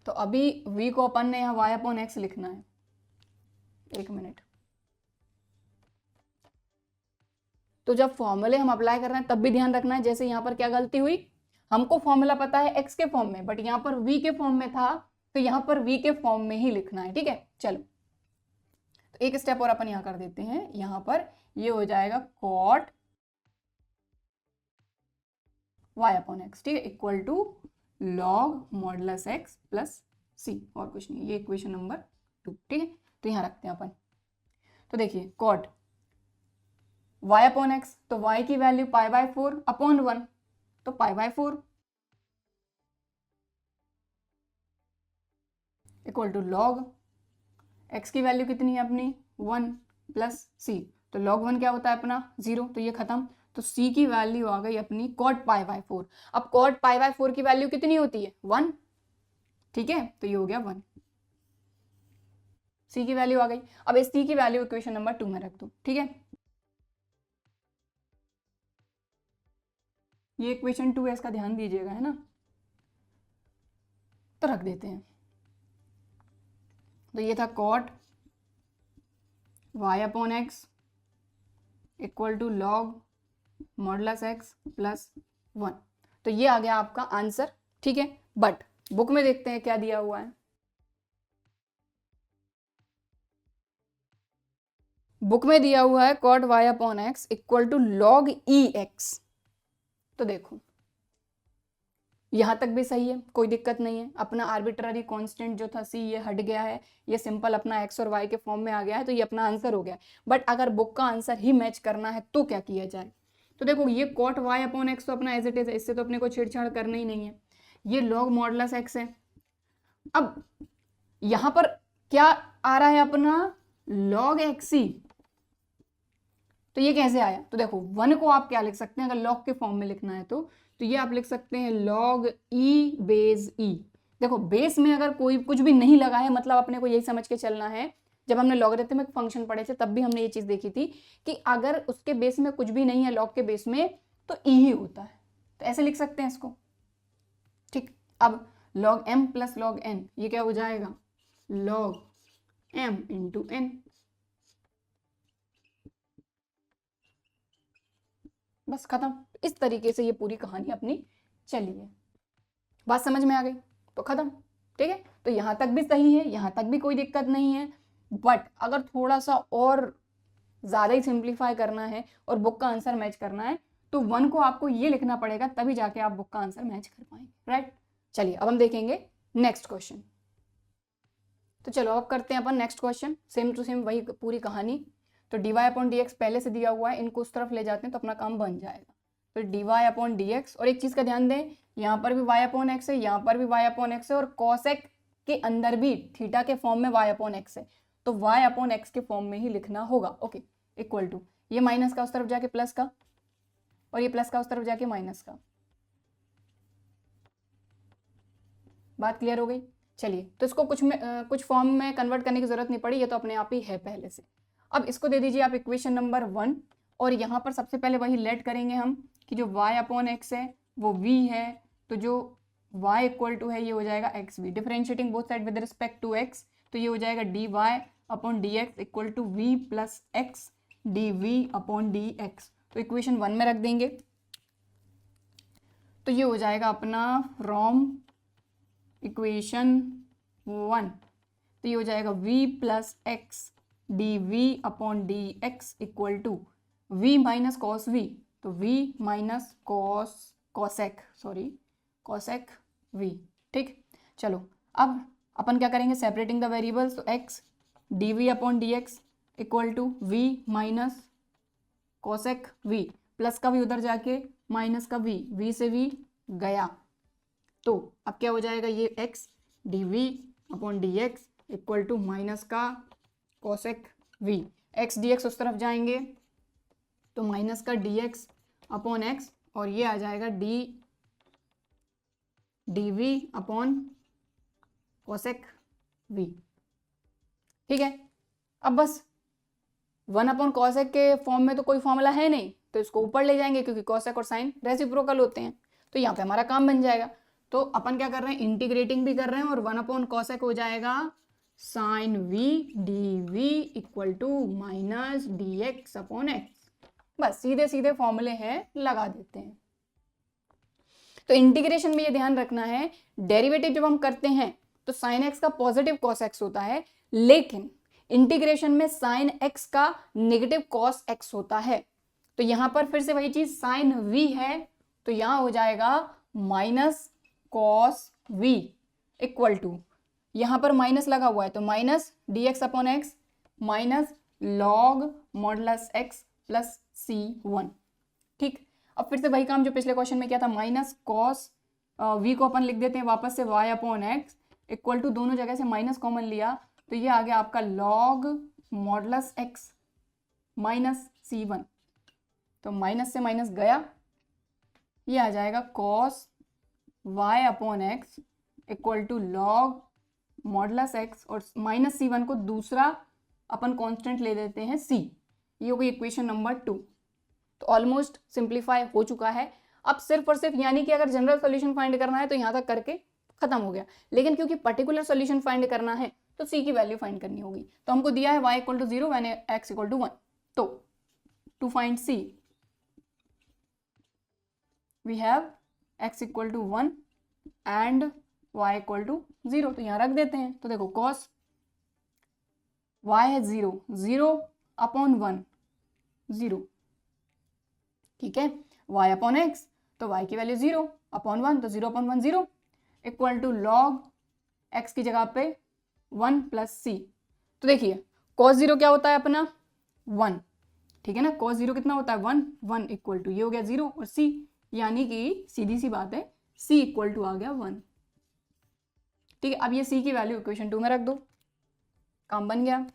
तो अभी v को अपन ने यहाँ y अपॉन एक्स लिखना है। एक मिनट, तो जब फॉर्मूले हम अप्लाई कर रहे हैं तब भी ध्यान रखना है, जैसे यहाँ पर क्या गलती हुई, हमको फॉर्मूला पता है x के फॉर्म में, बट यहाँ पर v के फॉर्म में था, तो यहाँ पर v के फॉर्म में ही लिखना है। ठीक है, चलो तो एक स्टेप और अपन यहाँ कर देते हैं। यहाँ पर ये हो जाएगा कॉट y अपॉन एक्स, ठीक है, equal to log modulus x plus c, और कुछ नहीं, ये इक्वेशन नंबर 2। ठीक है, तो यहाँ रखते हैं अपन। तो देखिए कॉट y अपॉन एक्स, तो y की वैल्यू पाई बाय 4 अपॉन 1, तो pi by 4 equal to log x की वैल्यू कितनी है अपनी 1 प्लस c, तो log 1 क्या होता है अपना 0, तो ये खत्म। तो c की वैल्यू आ गई अपनी कॉट पाई बाय 4। अब कॉट पाई बाय 4 की वैल्यू कितनी होती है 1, ठीक है, तो ये हो गया 1, c की वैल्यू आ गई। अब इस c की वैल्यू इक्वेशन नंबर 2 में रख दो। ठीक है, ये इक्वेशन 2 है, इसका ध्यान दीजिएगा, है ना, तो रख देते हैं। तो ये था cot y upon x equal to log modulus x plus 1, तो ये आ गया आपका आंसर। ठीक है, बट बुक में देखते हैं क्या दिया हुआ है। बुक में दिया हुआ है cot y upon x equal to log e x. तो देखो यहां तक भी सही है, कोई दिक्कत नहीं है, अपना आर्बिट्ररी कांस्टेंट जो था c ये हट गया है, ये सिंपल अपना x और y के फॉर्म में आ गया है, तो ये अपना आंसर हो गया। बट अगर बुक का आंसर ही मैच करना है तो क्या किया जाए, तो देखो ये कॉट y अपॉन एक्स तो अपना एज इट इज है, इससे तो अपने को छेड़छाड़ करना ही नहीं है। ये लॉग मॉडुलस x है। अब यहां पर क्या आ रहा है अपना लॉग एक्सी, तो ये कैसे आया, तो देखो 1 को आप क्या लिख सकते हैं, अगर लॉग के फॉर्म में लिखना है तो ये आप लिख सकते हैं लॉग ई बेस ई। देखो बेस में अगर कोई कुछ भी नहीं लगा है, मतलब अपने को यही समझ के चलना है, जब हमने लॉगरिथमिक फंक्शन पढ़े थे तब भी हमने ये चीज देखी थी कि अगर उसके बेस में कुछ भी नहीं है लॉग के बेस में तो ई ही होता है, तो ऐसे लिख सकते हैं इसको। ठीक, अब log m plus log n, ये क्या हो जाएगा लॉग m इंटू n, बस खत्म। इस तरीके से ये पूरी कहानी अपनी चली है। बात समझ में आ गई तो खत्म। ठीक है, तो यहां तक भी सही है, यहां तक भी कोई दिक्कत नहीं है, बट अगर थोड़ा सा और ज्यादा ही सिंप्लीफाई करना है और बुक का आंसर मैच करना है तो 1 को आपको ये लिखना पड़ेगा, तभी जाके आप बुक का आंसर मैच कर पाएंगे। राइट, चलिए अब हम देखेंगे नेक्स्ट क्वेश्चन। तो चलो अब करते हैं अपन next question, same to same वही पूरी कहानी। तो dy अपॉन डी एक्स पहले से दिया हुआ है, इनको उस तरफ ले जाते हैं तो अपना काम बन जाएगा। तो dy अपॉन डी एक्स, और एक चीज का ध्यान दें, यहाँ पर भी y अपॉन एक्स है, यहाँ पर भी y अपॉन एक्स है, और कॉसेक के अंदर भी थीटा के फॉर्म में y अपॉन एक्स है, तो y अपॉन एक्स के फॉर्म में ही लिखना होगा। ओके, इक्वल टू ये माइनस का उस तरफ जाके प्लस का, और ये प्लस का उस तरफ जाके माइनस का। बात क्लियर हो गई। चलिए, तो इसको कुछ फॉर्म में कन्वर्ट करने की जरूरत नहीं पड़ी, ये तो अपने आप ही है पहले से। अब इसको दे दीजिए आप इक्वेशन नंबर 1, और यहाँ पर सबसे पहले वही लेट करेंगे हम कि जो y अपॉन एक्स है वो v है, तो जो y इक्वल टू है ये हो जाएगा x v, differentiating both side with respect to x, तो ये हो जाएगा dy upon d x equal to v plus x d v upon d x. तो इक्वेशन 1 में रख देंगे, तो ये हो जाएगा अपना फ्रॉम इक्वेशन 1, तो ये हो जाएगा v plus x d v upon d x equal to v minus cos v, तो v माइनस कॉसेक v। ठीक, चलो अब अपन क्या करेंगे, सेपरेटिंग द वेरिएबल्स, तो x d v upon d x equal to v minus cosec v, plus का v उधर जाके माइनस का v से v गया, तो अब क्या हो जाएगा ये x d v upon d x equal to minus का कॉसेक v, x dx उस तरफ जाएंगे तो माइनस का dx अपॉन x, और ये आ जाएगा d v upon cosec v। ठीक है, अब बस 1 अपॉन कॉसेक के फॉर्म में तो कोई फॉर्मूला है नहीं, तो इसको ऊपर ले जाएंगे क्योंकि कॉसेक और साइन रेसिप्रोकल होते हैं, तो यहाँ पे हमारा काम बन जाएगा। तो अपन क्या कर रहे हैं, इंटीग्रेटिंग भी कर रहे हैं और 1 cos x हो जाएगा sine v d v equal to minus d x upon x. बस सीधे सीधे फॉर्मूले हैं, लगा देते हैं। तो इंटीग्रेशन में ये ध्यान रखना है, डेरिवेटिव जब हम करते हैं तो साइन एक्स का पॉजिटिव कॉस एक्स होता है, लेकिन इंटीग्रेशन में साइन एक्स का नेगेटिव कॉस एक्स होता है। तो यहां पर फिर से वही चीज, साइन वी है तो यहां हो जाएगा minus cos v equal to, यहां पर माइनस लगा हुआ है तो minus d x upon x minus log modulus x plus c one. ठीक, अब फिर से वही काम जो पिछले क्वेश्चन में किया था, माइनस कॉस वी को अपन लिख देते हैं वापस से y upon x equal to, दोनों जगह से माइनस कॉमन लिया तो ये आ गया आपका log modulus x minus c one. तो माइनस से माइनस गया, ये आ जाएगा cos y upon x equal to log modulus x, और माइनस सी वन को दूसरा अपन कांस्टेंट ले देते हैं सी। ये हो गई इक्वेशन नंबर 2। तो ऑलमोस्ट सिंप्लीफाई हो चुका है। अब सिर्फ और सिर्फ यानी कि अगर जनरल सॉल्यूशन फाइंड करना है तो यहाँ तक करके खत्म हो गया, लेकिन क्योंकि पर्टिकुलर सॉल्यूशन फाइंड करना है तो सी की वैल्यू फाइंड करनी होगी। तो हमको दिया है y equal to 0 when x equal to 1। तो to find c we have x equal to 1 and y equal to 0। तो यहाँ रख देते हैं। तो देखो cos y है 0, 0 अपॉन 1 0, ठीक है, y अपॉन x तो y की वैल्यू 0 अपॉन 1 तो 0 upon 1 0 equal to log x की जगह पे 1 प्लस सी। तो देखिए cos 0 क्या होता है अपना 1, ठीक है ना, cos 0 कितना होता है 1, 1 इक्वल टू ये हो गया 0 और c, यानी कि सीधी सी बात है c इक्वल टू आ गया 1। ठीक है, अब ये c की वैल्यू इक्वेशन 2 में रख दो, काम बन गया।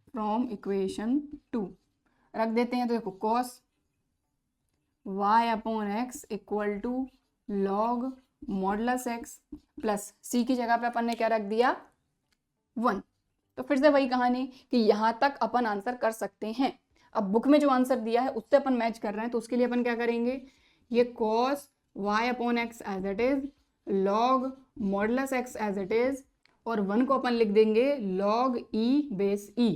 फ्रॉम इक्वेशन 2 रख देते हैं तो देखो cos y upon x equal to log modulus x plus c की जगह पे अपन ने क्या रख दिया 1। तो फिर से वही कहानी कि यहाँ तक अपन आंसर कर सकते हैं। अब बुक में जो आंसर दिया है उससे अपन मैच कर रहे हैं, तो उसके लिए अपन क्या करेंगे, ये cos y upon x as it is, log modulus x as it is, और 1 को अपन लिख देंगे लॉग e बेस e।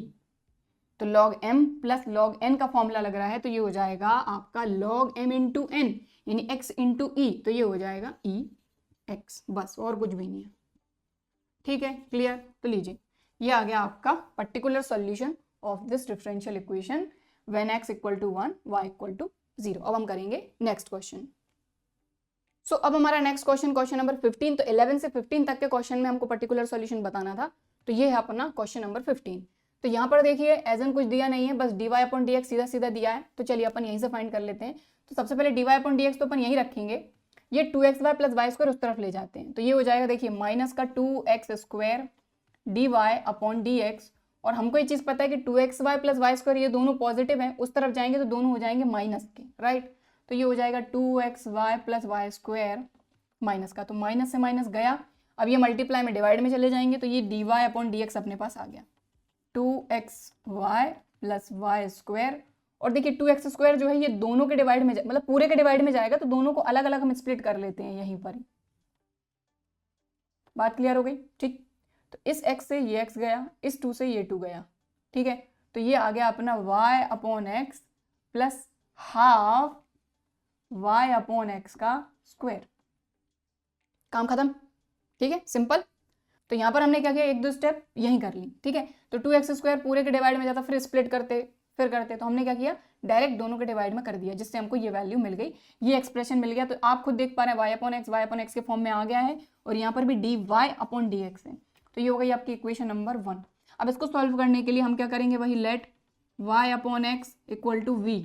तो log m plus log n का फॉर्मूला लग रहा है तो ये हो जाएगा आपका log m इंटू n यानी x इंटू ई, तो ये हो जाएगा e x, बस और कुछ भी नहीं है। ठीक है, क्लियर। तो लीजिए ये आ गया आपका particular solution of this differential equation when x equal to 1 y equal to 0। अब हम करेंगे नेक्स्ट क्वेश्चन। सो अब हमारा नेक्स्ट क्वेश्चन, क्वेश्चन नंबर 15। तो 11 से 15 तक के क्वेश्चन में हमको पर्टिकुलर सॉल्यूशन बताना था, तो ये है अपना क्वेश्चन नंबर 15। तो यहाँ पर देखिए एज एन कुछ दिया नहीं है, बस dy अपॉन डी एक्स सीधा सीधा दिया है। तो चलिए अपन यहीं से फाइंड कर लेते हैं। तो सबसे पहले dy अपॉन डी एक्स तो अपन यहीं रखेंगे, ये 2xy प्लस वाई स्क्वायर उस तरफ ले जाते हैं। तो ये हो जाएगा देखिए माइनस का 2x square dy upon d x, और हमको ये चीज़ पता है कि 2xy प्लस वाई स्क्वायर ये दोनों पॉजिटिव हैं, उस तरफ जाएंगे तो दोनों हो जाएंगे माइनस के, राइट। तो ये हो जाएगा 2xy plus y square minus का, तो माइनस से माइनस गया। अब ये मल्टीप्लाई में डिवाइड में चले जाएंगे तो ये dy अपॉन डी एक्स अपने पास आ गया 2xy प्लस वाई स्क्वायर, और देखिए 2x स्क्वायर जो है ये दोनों के डिवाइड में मतलब पूरे के डिवाइड में जाएगा, तो दोनों को अलग अलग हम स्प्लिट कर लेते हैं यहीं पर ही। बात क्लियर हो गई, ठीक। तो इस x से ये x गया, इस 2 से ये 2 गया, ठीक है। तो ये आ गया अपना y upon x plus half y upon x का स्क्वायर। काम खत्म, ठीक है, सिंपल। तो यहाँ पर हमने क्या किया, एक दो स्टेप यहीं कर ली, ठीक है। तो 2x स्क्वायर पूरे के डिवाइड में जाता, फिर स्प्लिट करते, फिर करते, तो हमने क्या किया, डायरेक्ट दोनों के डिवाइड में कर दिया, जिससे हमको ये वैल्यू मिल गई, ये एक्सप्रेशन मिल गया। तो आप खुद देख पा रहे हैं y अपॉन एक्स के फॉर्म में आ गया है, और यहाँ पर भी dy अपॉन डी एक्स है। तो ये हो गई आपकी इक्वेशन नंबर 1। अब इसको सॉल्व करने के लिए हम क्या करेंगे, वही let y upon x equal to v।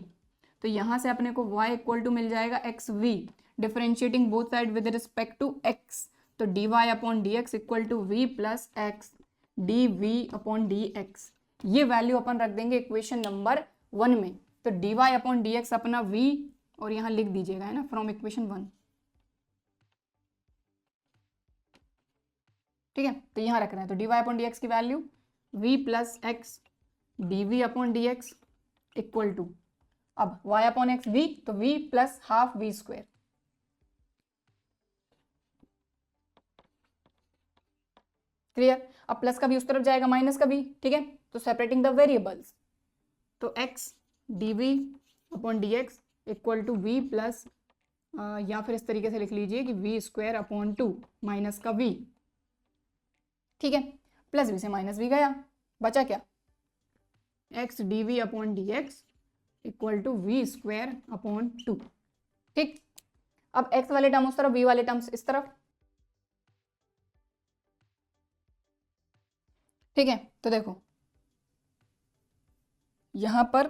तो यहाँ से अपने को y इक्वल टू मिल जाएगा x v, differentiating both side with respect to x। तो dy upon d x equal to v plus x d v upon d x, ये value अपन रख देंगे इक्वेशन नंबर 1 में। तो dy अपॉन डी एक्स अपना v, और यहाँ लिख दीजिएगा, है ना, फ्रॉम इक्वेशन 1, ठीक है। तो यहाँ रख रहे हैं, तो dy अपॉन डी एक्स की value v plus x d v upon d x equal to, अब y अपॉन एक्स v, तो v plus half v square, clear. अब प्लस का भी उस तरफ जाएगा, माइनस का भी, ठीक है। तो सेपरेटिंग द वेरिएबल्स, तो x d v upon d x equal to v plus, या फिर इस तरीके से लिख लीजिए कि वी स्क्वायर अपॉन 2 माइनस का वी, ठीक है। प्लस वी से माइनस वी गया, बचा क्या, x d v upon d x equal to v square upon 2, ठीक। अब एक्स वाले टर्म उस तरफ, वी वाले टर्म्स इस तरफ, ठीक है। तो देखो यहां पर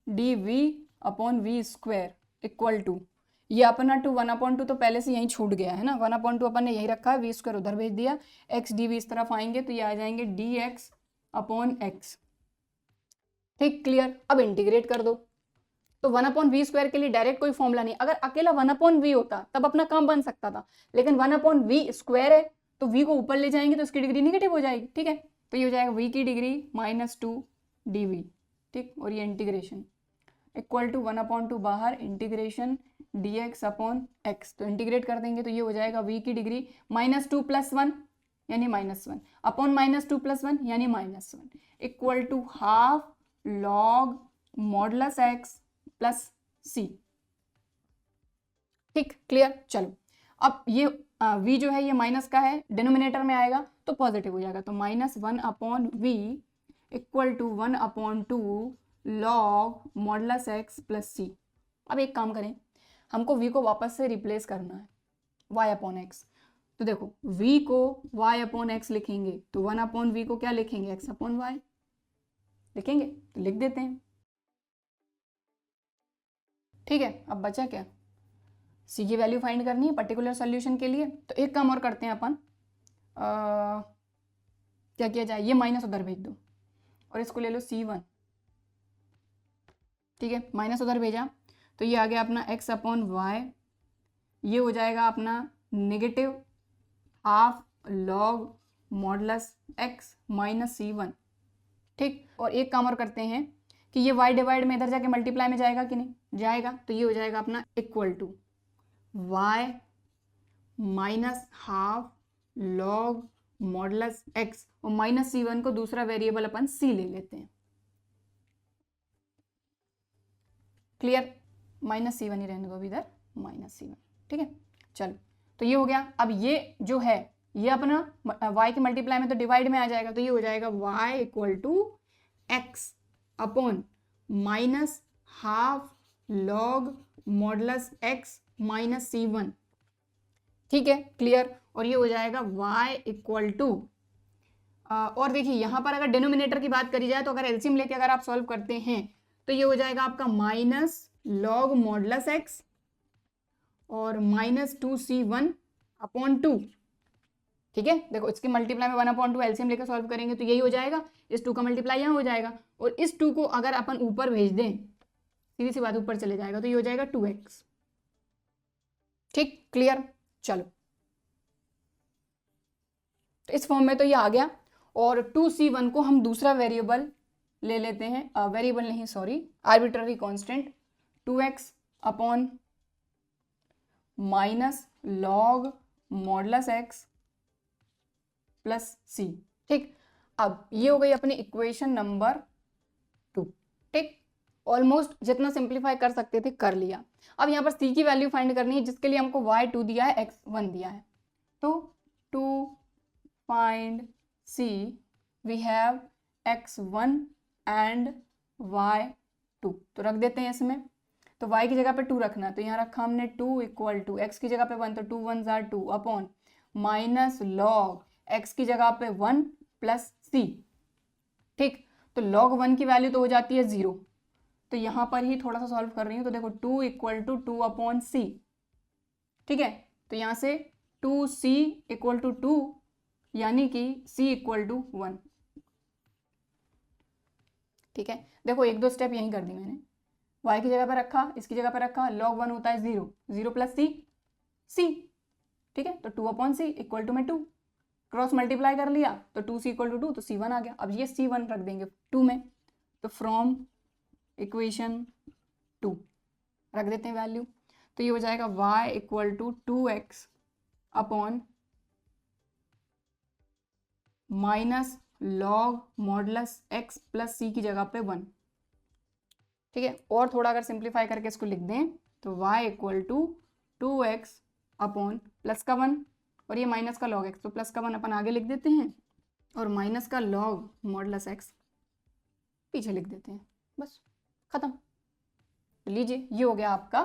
d v upon v square equal to, ये अपना 1/2 तो पहले से यहीं छूट गया है ना, 1/2 अपन ने यही रखा है, वी स्क्वायर उधर भेज दिया, एक्स डी वी इस तरफ आएंगे तो ये आ जाएंगे डी एक्स अपॉन एक्स, ठीक, क्लियर। अब इंटीग्रेट कर दो, तो 1/v स्क्वायर के लिए डायरेक्ट कोई फॉर्मूला नहीं, अगर अकेला 1/v होता तब अपना काम बन सकता था, लेकिन 1/v स्क्वायर है तो v को ऊपर ले जाएंगे तो इसकी डिग्री निगेटिव हो जाएगी, ठीक है। तो ये हो जाएगा v की डिग्री -2 dv, ठीक, और ये इंटीग्रेशन इक्वल टू 1/2 बाहर इंटीग्रेशन dx अपॉन x, तो इंटीग्रेट कर देंगे तो ये हो जाएगा v की डिग्री -2 + 1 यानी -1 अपॉन -2 + 1 यानी -1 equal to half log modulus x plus c, ठीक, क्लियर। चलो अब ये v जो है ये माइनस का है, डिनोमिनेटर में आएगा तो पॉजिटिव हो जाएगा, तो -1/v equal to 1/2 log modulus x plus c। अब एक काम करें, हमको v को वापस से रिप्लेस करना है y/x, तो देखो v को y/x लिखेंगे तो 1/v को क्या लिखेंगे, x/y लिखेंगे, तो लिख देते हैं, ठीक है। अब बचा क्या, सी की वैल्यू फाइंड करनी है पर्टिकुलर सॉल्यूशन के लिए, तो एक काम और करते हैं अपन, क्या किया जाए, ये माइनस उधर भेज दो और इसको ले लो C1, ठीक है, माइनस उधर भेजा तो ये आ गया अपना x/y, ये हो जाएगा अपना negative half log modulus x minus C1, ठीक। और एक काम और करते हैं कि ये y डिवाइड में इधर जाके मल्टीप्लाई में जाएगा कि नहीं जाएगा, तो ये हो जाएगा अपना equal to y minus half log modulus x, और -C1 को दूसरा वेरिएबल अपन c ले लेते हैं, क्लियर। -C1 ही रहने दो इधर, -C1, ठीक है। चलो तो ये हो गया। अब ये जो है ये अपना y के मल्टीप्लाई में तो डिवाइड में आ जाएगा, तो ये हो जाएगा y equal to x upon minus half log modulus x minus C1, ठीक है, क्लियर। और ये हो जाएगा y इक्वल टू, और देखिए यहाँ पर अगर डिनोमिनेटर की बात करी जाए तो अगर एलसीएम लेके अगर आप सॉल्व करते हैं तो ये हो जाएगा आपका माइनस लॉग मॉडुलस x और -2C1/2, ठीक है। देखो इसके मल्टीप्लाई में 1/2 एलसीएम लेकर सॉल्व करेंगे तो यही हो जाएगा, इस 2 का मल्टीप्लाई यहाँ हो जाएगा और इस 2 को अगर अपन ऊपर भेज दें, सीधी सी बात ऊपर चले जाएगा तो ये हो जाएगा 2x, ठीक, क्लियर। चलो तो इस फॉर्म में तो ये आ गया, और 2C1 को हम दूसरा वेरिएबल ले लेते हैं, वेरिएबल नहीं sorry arbitrary constant 2x upon minus log modulus x plus c, ठीक। अब ये हो गई अपनी इक्वेशन नंबर 2, ठीक। ऑलमोस्ट जितना सिंप्लीफाई कर सकते थे कर लिया। अब यहाँ पर c की वैल्यू फाइंड करनी है जिसके लिए हमको y2 दिया है, x1 दिया है, तो to find c we have x1 and y2, तो रख देते हैं इसमें, तो y की जगह पे 2 रखना, तो यहाँ रखा हमने 2 इक्वल टू x की जगह पे 1, तो 2 1 jar 2 upon minus log x की जगह पे 1 प्लस c, ठीक। तो log 1 की वैल्यू तो हो जाती है 0, तो यहाँ पर ही थोड़ा सा सॉल्व कर रही हूँ, तो देखो 2 इक्वल टू 2 अपॉन c, ठीक है। तो यहाँ से 2c इक्वल टू 2 यानी कि c इक्वल टू 1, ठीक है। देखो 1-2 स्टेप यहीं कर दी मैंने, y की जगह पर रखा, इसकी जगह पर रखा, log 1 होता है 0, 0 प्लस c, ठीक है। तो 2 अपॉन c इक्वल टू में 2, क्रॉस मल्टीप्लाई कर लिया तो 2c इक्वल टू 2, तो c1 आ गया। अब ये c1 रख देंगे 2 में, तो फ्रॉम इक्वेशन 2 रख देते हैं वैल्यू, तो ये हो जाएगा y equal to 2x upon minus log modulus x plus c की जगह पे 1, ठीक है। और थोड़ा अगर सिंप्लीफाई करके इसको लिख दें तो y equal to 2x upon plus का 1 और ये माइनस का लॉग x, तो प्लस का 1 अपन आगे लिख देते हैं और माइनस का लॉग मॉडुलस x पीछे लिख देते हैं, बस खत्म। लीजिए ये हो गया आपका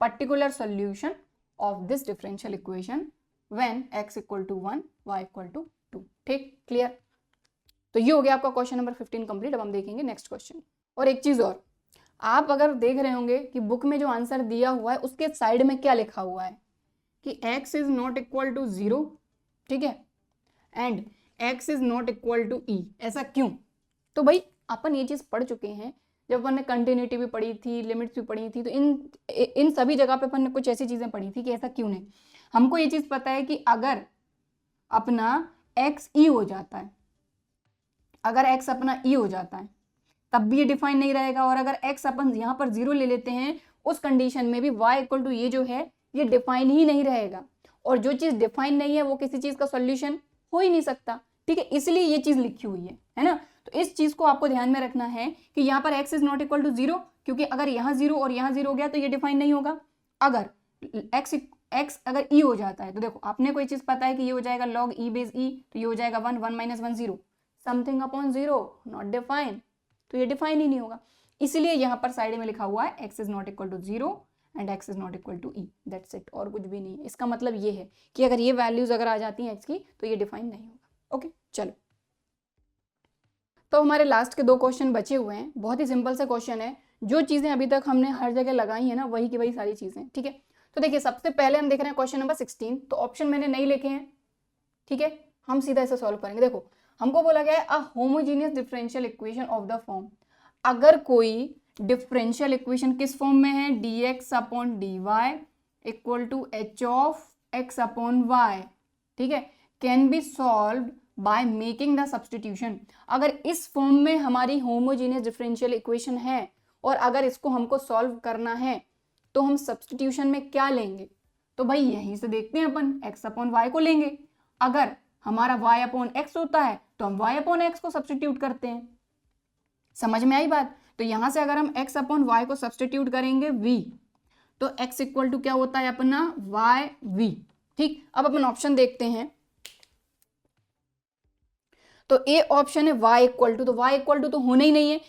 particular solution of this differential equation when x equal to 1 y equal to 2। ठीक, क्लियर। तो ये हो गया आपका क्वेश्चन नंबर 15 कंप्लीट। अब हम देखेंगे नेक्स्ट क्वेश्चन। और एक चीज और, आप अगर देख रहे होंगे कि बुक में जो आंसर दिया हुआ है उसके साइड में क्या लिखा हुआ है कि x is not equal to 0, ठीक है, and x is not equal to e। ऐसा क्यों? तो भाई अपन ये चीज पढ़ चुके हैं, जब अपन ने कंटिन्यूटी भी पढ़ी थी, लिमिट्स भी पढ़ी थी, तो इन सभी जगह पे अपन ने कुछ ऐसी चीजें पढ़ी थी कि ऐसा क्यों नहीं। हमको ये चीज पता है कि अगर अपना x e हो जाता है, अगर x अपना e हो जाता है तब भी ये डिफाइन नहीं रहेगा, और अगर x अपन यहाँ पर 0 ले लेते हैं उस कंडीशन में भी y इक्वल टू ये जो है ये डिफाइन ही नहीं रहेगा, और जो चीज डिफाइन नहीं है वो किसी चीज का सॉल्यूशन हो ही नहीं सकता, ठीक है। इसलिए ये चीज लिखी हुई है ना। तो इस चीज को आपको ध्यान में रखना है कि यहाँ पर x is not equal to 0, क्योंकि अगर यहाँ 0 और यहाँ 0 हो गया तो ये डिफाइन नहीं होगा। अगर x अगर e हो जाता है तो देखो आपने कोई चीज पता है कि ये हो जाएगा log e बेस e, तो ये हो जाएगा 1 1 minus 1 0, something upon 0 not define, तो ये डिफाइन ही नहीं होगा। इसलिए यहाँ पर साइड में लिखा हुआ है x is not equal to 0 and x is not equal to e, that's it, और कुछ भी नहीं है। इसका मतलब ये है कि अगर ये वैल्यूज अगर आ जाती हैं x की तो ये डिफाइन नहीं होगा। ओके चलो, तो हमारे लास्ट के 2 क्वेश्चन बचे हुए हैं। बहुत ही सिंपल से क्वेश्चन है, जो चीजें अभी तक हमने हर जगह लगाई है ना वही की वही सारी चीजें, ठीक है। तो देखिए सबसे पहले हम देख रहे हैं क्वेश्चन नंबर 16, तो ऑप्शन मैंने नहीं लिखे हैं, ठीक है, हम सीधा इसे सॉल्व करेंगे। देखो हमको बोला गया है a homogeneous differential equation of the form, अगर कोई डिफरेंशियल इक्वेशन किस फॉर्म में है, dx upon dy equal to h of x upon y, ठीक है, can be solved by making the substitution. अगर इस फॉर्म में हमारी होमोजेनियस डिफरेंशियल इक्वेशन है और अगर इसको हमको सॉल्व करना है तो हम सब्सटीट्यूशन में क्या लेंगे, तो भाई यहीं से देखते हैं अपन x अपॉन y को लेंगे। अगर हमारा y अपॉन x होता है तो हम y अपॉन x को सब्सटीट्यूट करते हैं। समझ में आई बात? तो यहां से अगर हम x अपॉन y को सब्सटीट्यूट करेंगे v, तो x इक्वल टू क्या होता है अपना y v, ठीक। अब अपन ऑप्शन देखते हैं, तो ए ऑप्शन है y इक्वल टू, तो y इक्वल टू तो होना ही नहीं है,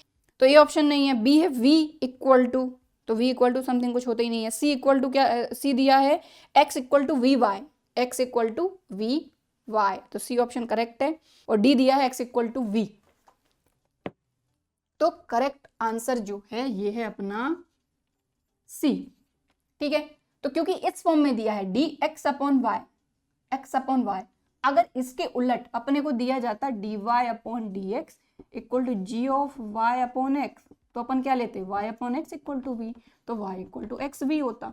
तो ये ऑप्शन नहीं है। बी है v इक्वल टू, तो v इक्वल टू समथिंग कुछ होता ही नहीं है। सी इक्वल टू क्या, सी दिया है x equal to v y, x equal to v y, तो सी ऑप्शन करेक्ट है। और डी दिया है x इक्वल टू v, तो करेक्ट आंसर जो है ये है अपना सी, ठीक है। तो क्योंकि इस फॉर्म में दिया है dx upon y, x upon y, अगर इसके उलट अपने को दिया जाता dy upon dx equal to g of y upon x, तो अपन क्या लेते y upon x equal to v, तो y इक्वल टू एक्स भी होता।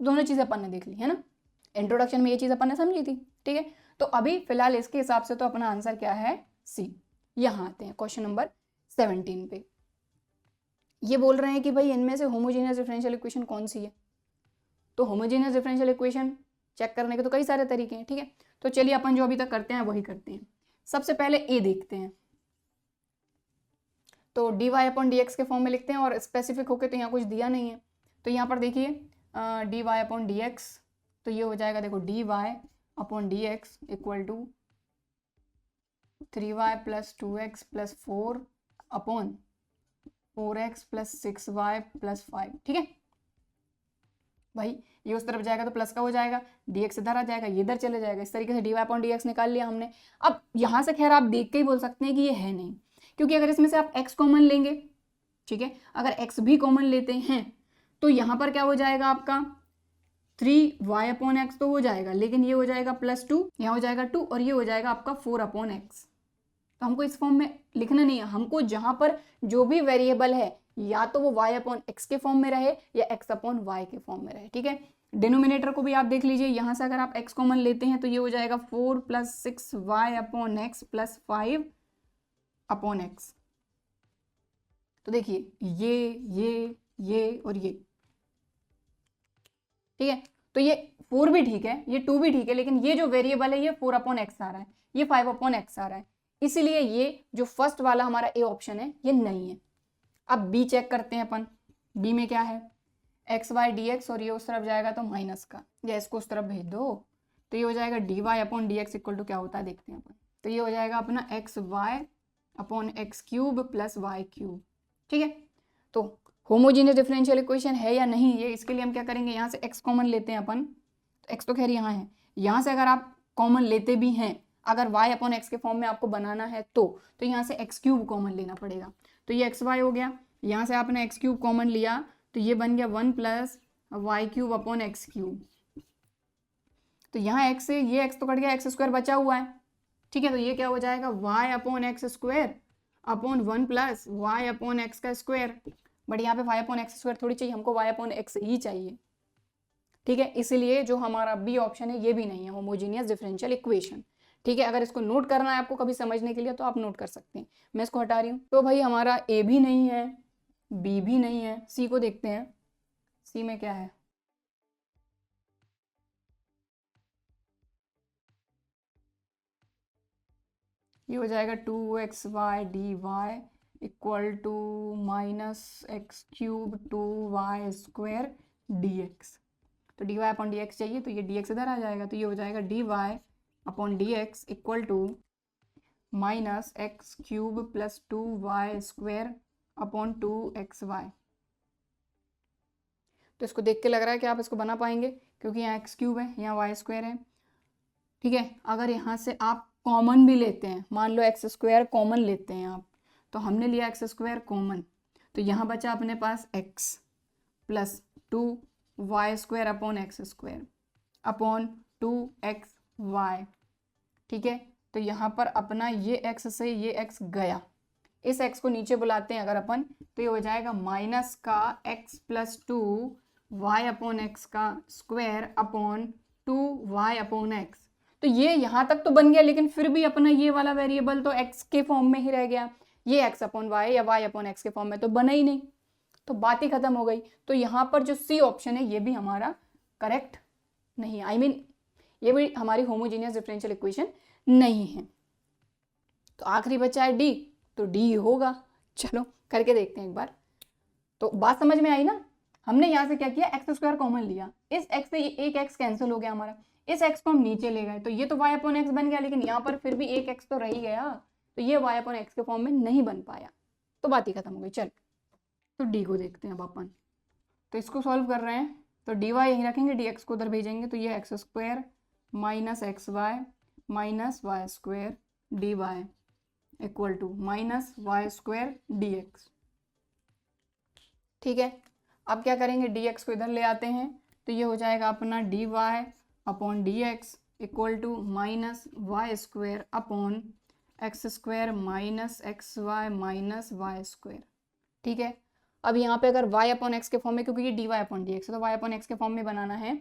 दोनों चीजें अपन ने देख ली है ना, इंट्रोडक्शन में ये चीज अपन ने समझी थी, ठीक है। तो अभी फिलहाल इसके हिसाब से तो अपना आंसर क्या है सी। यहां आते हैं क्वेश्चन नंबर 17 पे। ये बोल रहे हैं कि भाई इनमें से होमोजेनियस डिफरेंशियल इक्वेशन कौन सी है, तो होमोजेनियस डिफरेंशियल इक्वेशन चेक करने के तो कई सारे तरीके हैं, ठीक है। तो चलिए अपन जो अभी तक करते हैं वही करते हैं। सबसे पहले ए देखते हैं, तो dy अपॉन डी के फॉर्म में लिखते हैं, और स्पेसिफिक होके तो यहाँ कुछ दिया नहीं है, तो यहाँ पर देखिए dy अपॉन डी, तो ये हो जाएगा देखो dy upon d x equal to 3y plus 2x plus 4 upon 4x plus 6y plus 5, ठीक है भाई। ये उस तरफ जाएगा तो प्लस का हो जाएगा, dx इधर आ जाएगा, ये इधर चले जाएगा। इस तरीके से dy अपॉन dx निकाल लिया हमने। अब यहां से खैर आप देख के ही बोल सकते हैं कि ये है नहीं, क्योंकि अगर इसमें से आप x कॉमन लेंगे, ठीक है, अगर x भी कॉमन लेते हैं तो यहां पर क्या हो जाएगा आपका 3y अपॉन एक्स तो हो जाएगा, लेकिन ये हो जाएगा प्लस 2, यहाँ हो जाएगा 2, और ये हो जाएगा आपका 4 अपॉन एक्स। तो हमको इस फॉर्म में लिखना नहीं है, हमको जहां पर जो भी वेरिएबल है या तो वो y अपॉन एक्स के फॉर्म में रहे या x अपॉन वाई के फॉर्म में रहे, ठीक है। डिनोमिनेटर को भी आप देख लीजिए, यहां से अगर आप x कॉमन लेते हैं तो ये हो जाएगा 4 plus 6y upon x plus 5 upon x. तो देखिए ये और ये, ठीक है, तो ये 4 भी ठीक है, ये 2 भी ठीक है, लेकिन ये जो वेरिएबल है ये 4/x आ रहा है, ये 5/x आ रहा है, इसीलिए ये जो फर्स्ट वाला हमारा ए ऑप्शन है ये नहीं है। अब बी चेक करते हैं अपन। बी में क्या है, XY/dx, और ये उस तरफ जाएगा तो माइनस का, या इसको उस तरफ भेज दो तो ये हो जाएगा dy/dx इक्वल टू क्या होता है देखते हैं अपन। तो ये हो जाएगा अपना XY/x³ प्लस y³। ठीक है, तो होमोजीनियस डिफरेंशियल इक्वेशन है या नहीं ये, इसके लिए हम क्या करेंगे, यहाँ से x कॉमन लेते हैं अपन। तो x तो खैर यहाँ है, यहाँ से अगर आप कॉमन लेते भी हैं, अगर y/x के फॉर्म में आपको बनाना है तो यहाँ से x³ कॉमन लेना पड़ेगा। तो ये xy हो गया, यहाँ से आपने x³ कॉमन लिया तो ये बन गया 1 + y³/x³। तो यहाँ x से ये x तो कट गया, x² बचा हुआ है। ठीक है, तो ये क्या हो जाएगा y/x² अपॉन 1 + y/x²। बट यहाँ पे y/x² थोड़ी चाहिए, हमको y/x ही चाहिए। ठीक है, इसीलिए जो हमारा बी ऑप्शन है ये भी नहीं है होमोजीनियस डिफरेंशियल इक्वेशन। ठीक है, अगर इसको नोट करना है आपको कभी समझने के लिए तो आप नोट कर सकते हैं। मैं इसको हटा रही हूँ। तो भाई हमारा ए भी नहीं है, बी भी नहीं है, सी को देखते हैं। सी में क्या है, ये हो जाएगा 2xy/dy equal to -x³ 2y² dx। तो dy/dx चाहिए, तो ये dx इधर आ जाएगा, तो ये हो जाएगा dy/dx equal to -x³ + 2y² upon 2xy। तो इसको देख के लग रहा है कि आप इसको बना पाएंगे, क्योंकि यहाँ x³ है, यहाँ y² है। ठीक है, अगर यहाँ से आप कॉमन भी लेते हैं, मान लो x² कॉमन लेते हैं आप, तो हमने लिया x² कॉमन, तो यहाँ बचा अपने पास x + 2y² upon x² upon 2xy। ठीक है, तो यहाँ पर अपना ये x से ये x गया, इस x को नीचे बुलाते हैं अगर अपन, तो ये हो जाएगा माइनस का x + 2y/x² अपॉन 2y/x। तो ये यहाँ तक तो बन गया, लेकिन फिर भी अपना ये वाला वेरिएबल तो x के फॉर्म में ही रह गया, ये x/y या y/x के फॉर्म में तो बना ही नहीं, तो बात ही खत्म हो गई। तो यहाँ पर जो सी ऑप्शन है ये भी हमारा करेक्ट नहीं, आई मीन ये भी हमारी होमोजीनियस डिफरेंशियल इक्वेशन नहीं है। तो आखिरी बचा है डी, तो डी होगा। चलो करके देखते हैं एक बार। तो बात समझ में आई ना, हमने यहाँ से क्या किया, x² कॉमन लिया, इस x से एक x कैंसिल हो गया हमारा, इस x को हम नीचे ले गए, तो ये तो y/x बन गया, लेकिन यहाँ पर फिर भी एक x तो रह ही गया, तो ये y/x के फॉर्म में नहीं बन पाया, तो बात ही खत्म हो गई। चल तो डी को देखते हैं अब अपन। तो इसको सॉल्व कर रहे हैं, तो dy यहीं रखेंगे, dx को उधर भेजेंगे, तो ये x² - xy - y² dy equal to -y² dx। ठीक है, अब क्या करेंगे, dx को इधर ले आते हैं, तो ये हो जाएगा अपना dy/dx equal to -y² upon x² - xy -y²। ठीक है, अब यहाँ पे अगर y/x के फॉर्म में, क्योंकि ये dy/dx है तो y/x के फॉर्म में बनाना है,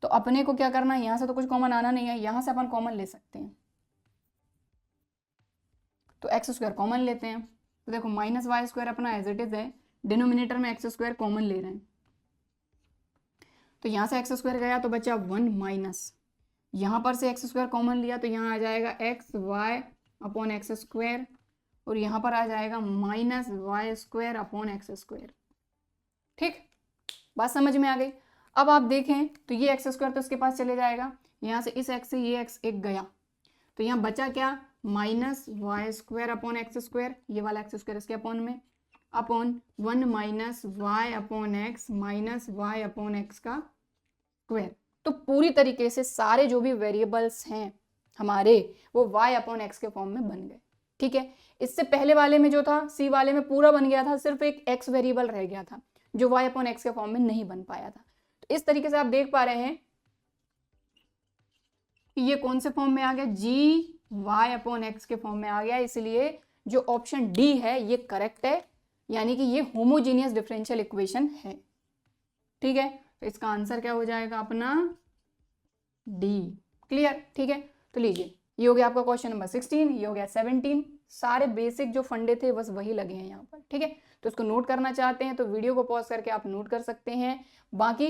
तो अपने को क्या करना है, यहाँ से तो कुछ कॉमन आना नहीं है, यहाँ से अपन कॉमन ले सकते हैं, तो x² कॉमन लेते हैं। तो देखो -y² अपना एज इट इज है, डिनोमिनेटर में x² कॉमन ले रहे हैं, तो यहाँ से x² गया तो बचा 1 माइनस, यहाँ पर से x² कॉमन लिया तो यहाँ आ जाएगा xy/x², और यहाँ पर आ जाएगा -y² अपॉन x²। ठीक, बात समझ में आ गई। अब आप देखें तो ये x² तो इसके पास चले जाएगा, यहाँ से इस x से ये x एक गया, तो यहाँ बचा क्या, -y² अपॉन x², ये वाला x² इसके अपॉन में, अपॉन 1 - y/x -y/x का स्क्वायर। तो पूरी तरीके से सारे जो भी वेरिएबल्स हैं हमारे वो y/x के फॉर्म में बन गए। ठीक है, इससे पहले वाले में जो था, सी वाले में पूरा बन गया था, सिर्फ एक x वेरिएबल रह गया था जो y/x के फॉर्म में नहीं बन पाया था। तो इस तरीके से आप देख पा रहे हैं कि ये कौन से फॉर्म में आ गया, gy/x के फॉर्म में आ गया, इसलिए जो ऑप्शन डी है ये करेक्ट है, यानी कि ये होमोजीनियस डिफरेंशियल इक्वेशन है। ठीक है, तो इसका आंसर क्या हो जाएगा अपना डी। क्लियर, ठीक है, तो लीजिए ये हो गया आपका क्वेश्चन नंबर 16, ये हो गया 17। सारे बेसिक जो फंडे थे बस वही लगे हैं यहाँ पर। ठीक है, तो इसको नोट करना चाहते हैं तो वीडियो को पॉज करके आप नोट कर सकते हैं, बाकी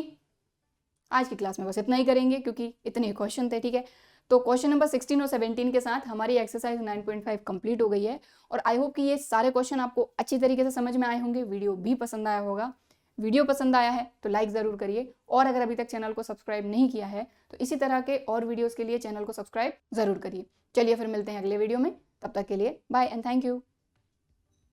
आज की क्लास में बस इतना ही करेंगे क्योंकि इतने क्वेश्चन थे, ठीक है। तो क्वेश्चन नंबर 16 और 17 के साथ हमारी एक्सरसाइज 9.5 कंप्लीट हो गई है और आई होप कि ये सारे क्वेश्चन आपको अच्छी तरीके से समझ में आए होंगे, वीडियो भी पसंद आया होगा। वीडियो पसंद आया है तो लाइक ज़रूर करिए और अगर अभी तक चैनल को सब्सक्राइब नहीं किया है तो इसी तरह के और वीडियोज़ के लिए चैनल को सब्सक्राइब ज़रूर करिए। चलिए फिर मिलते हैं अगले वीडियो में, तब तक के लिए बाय एंड थैंक यू।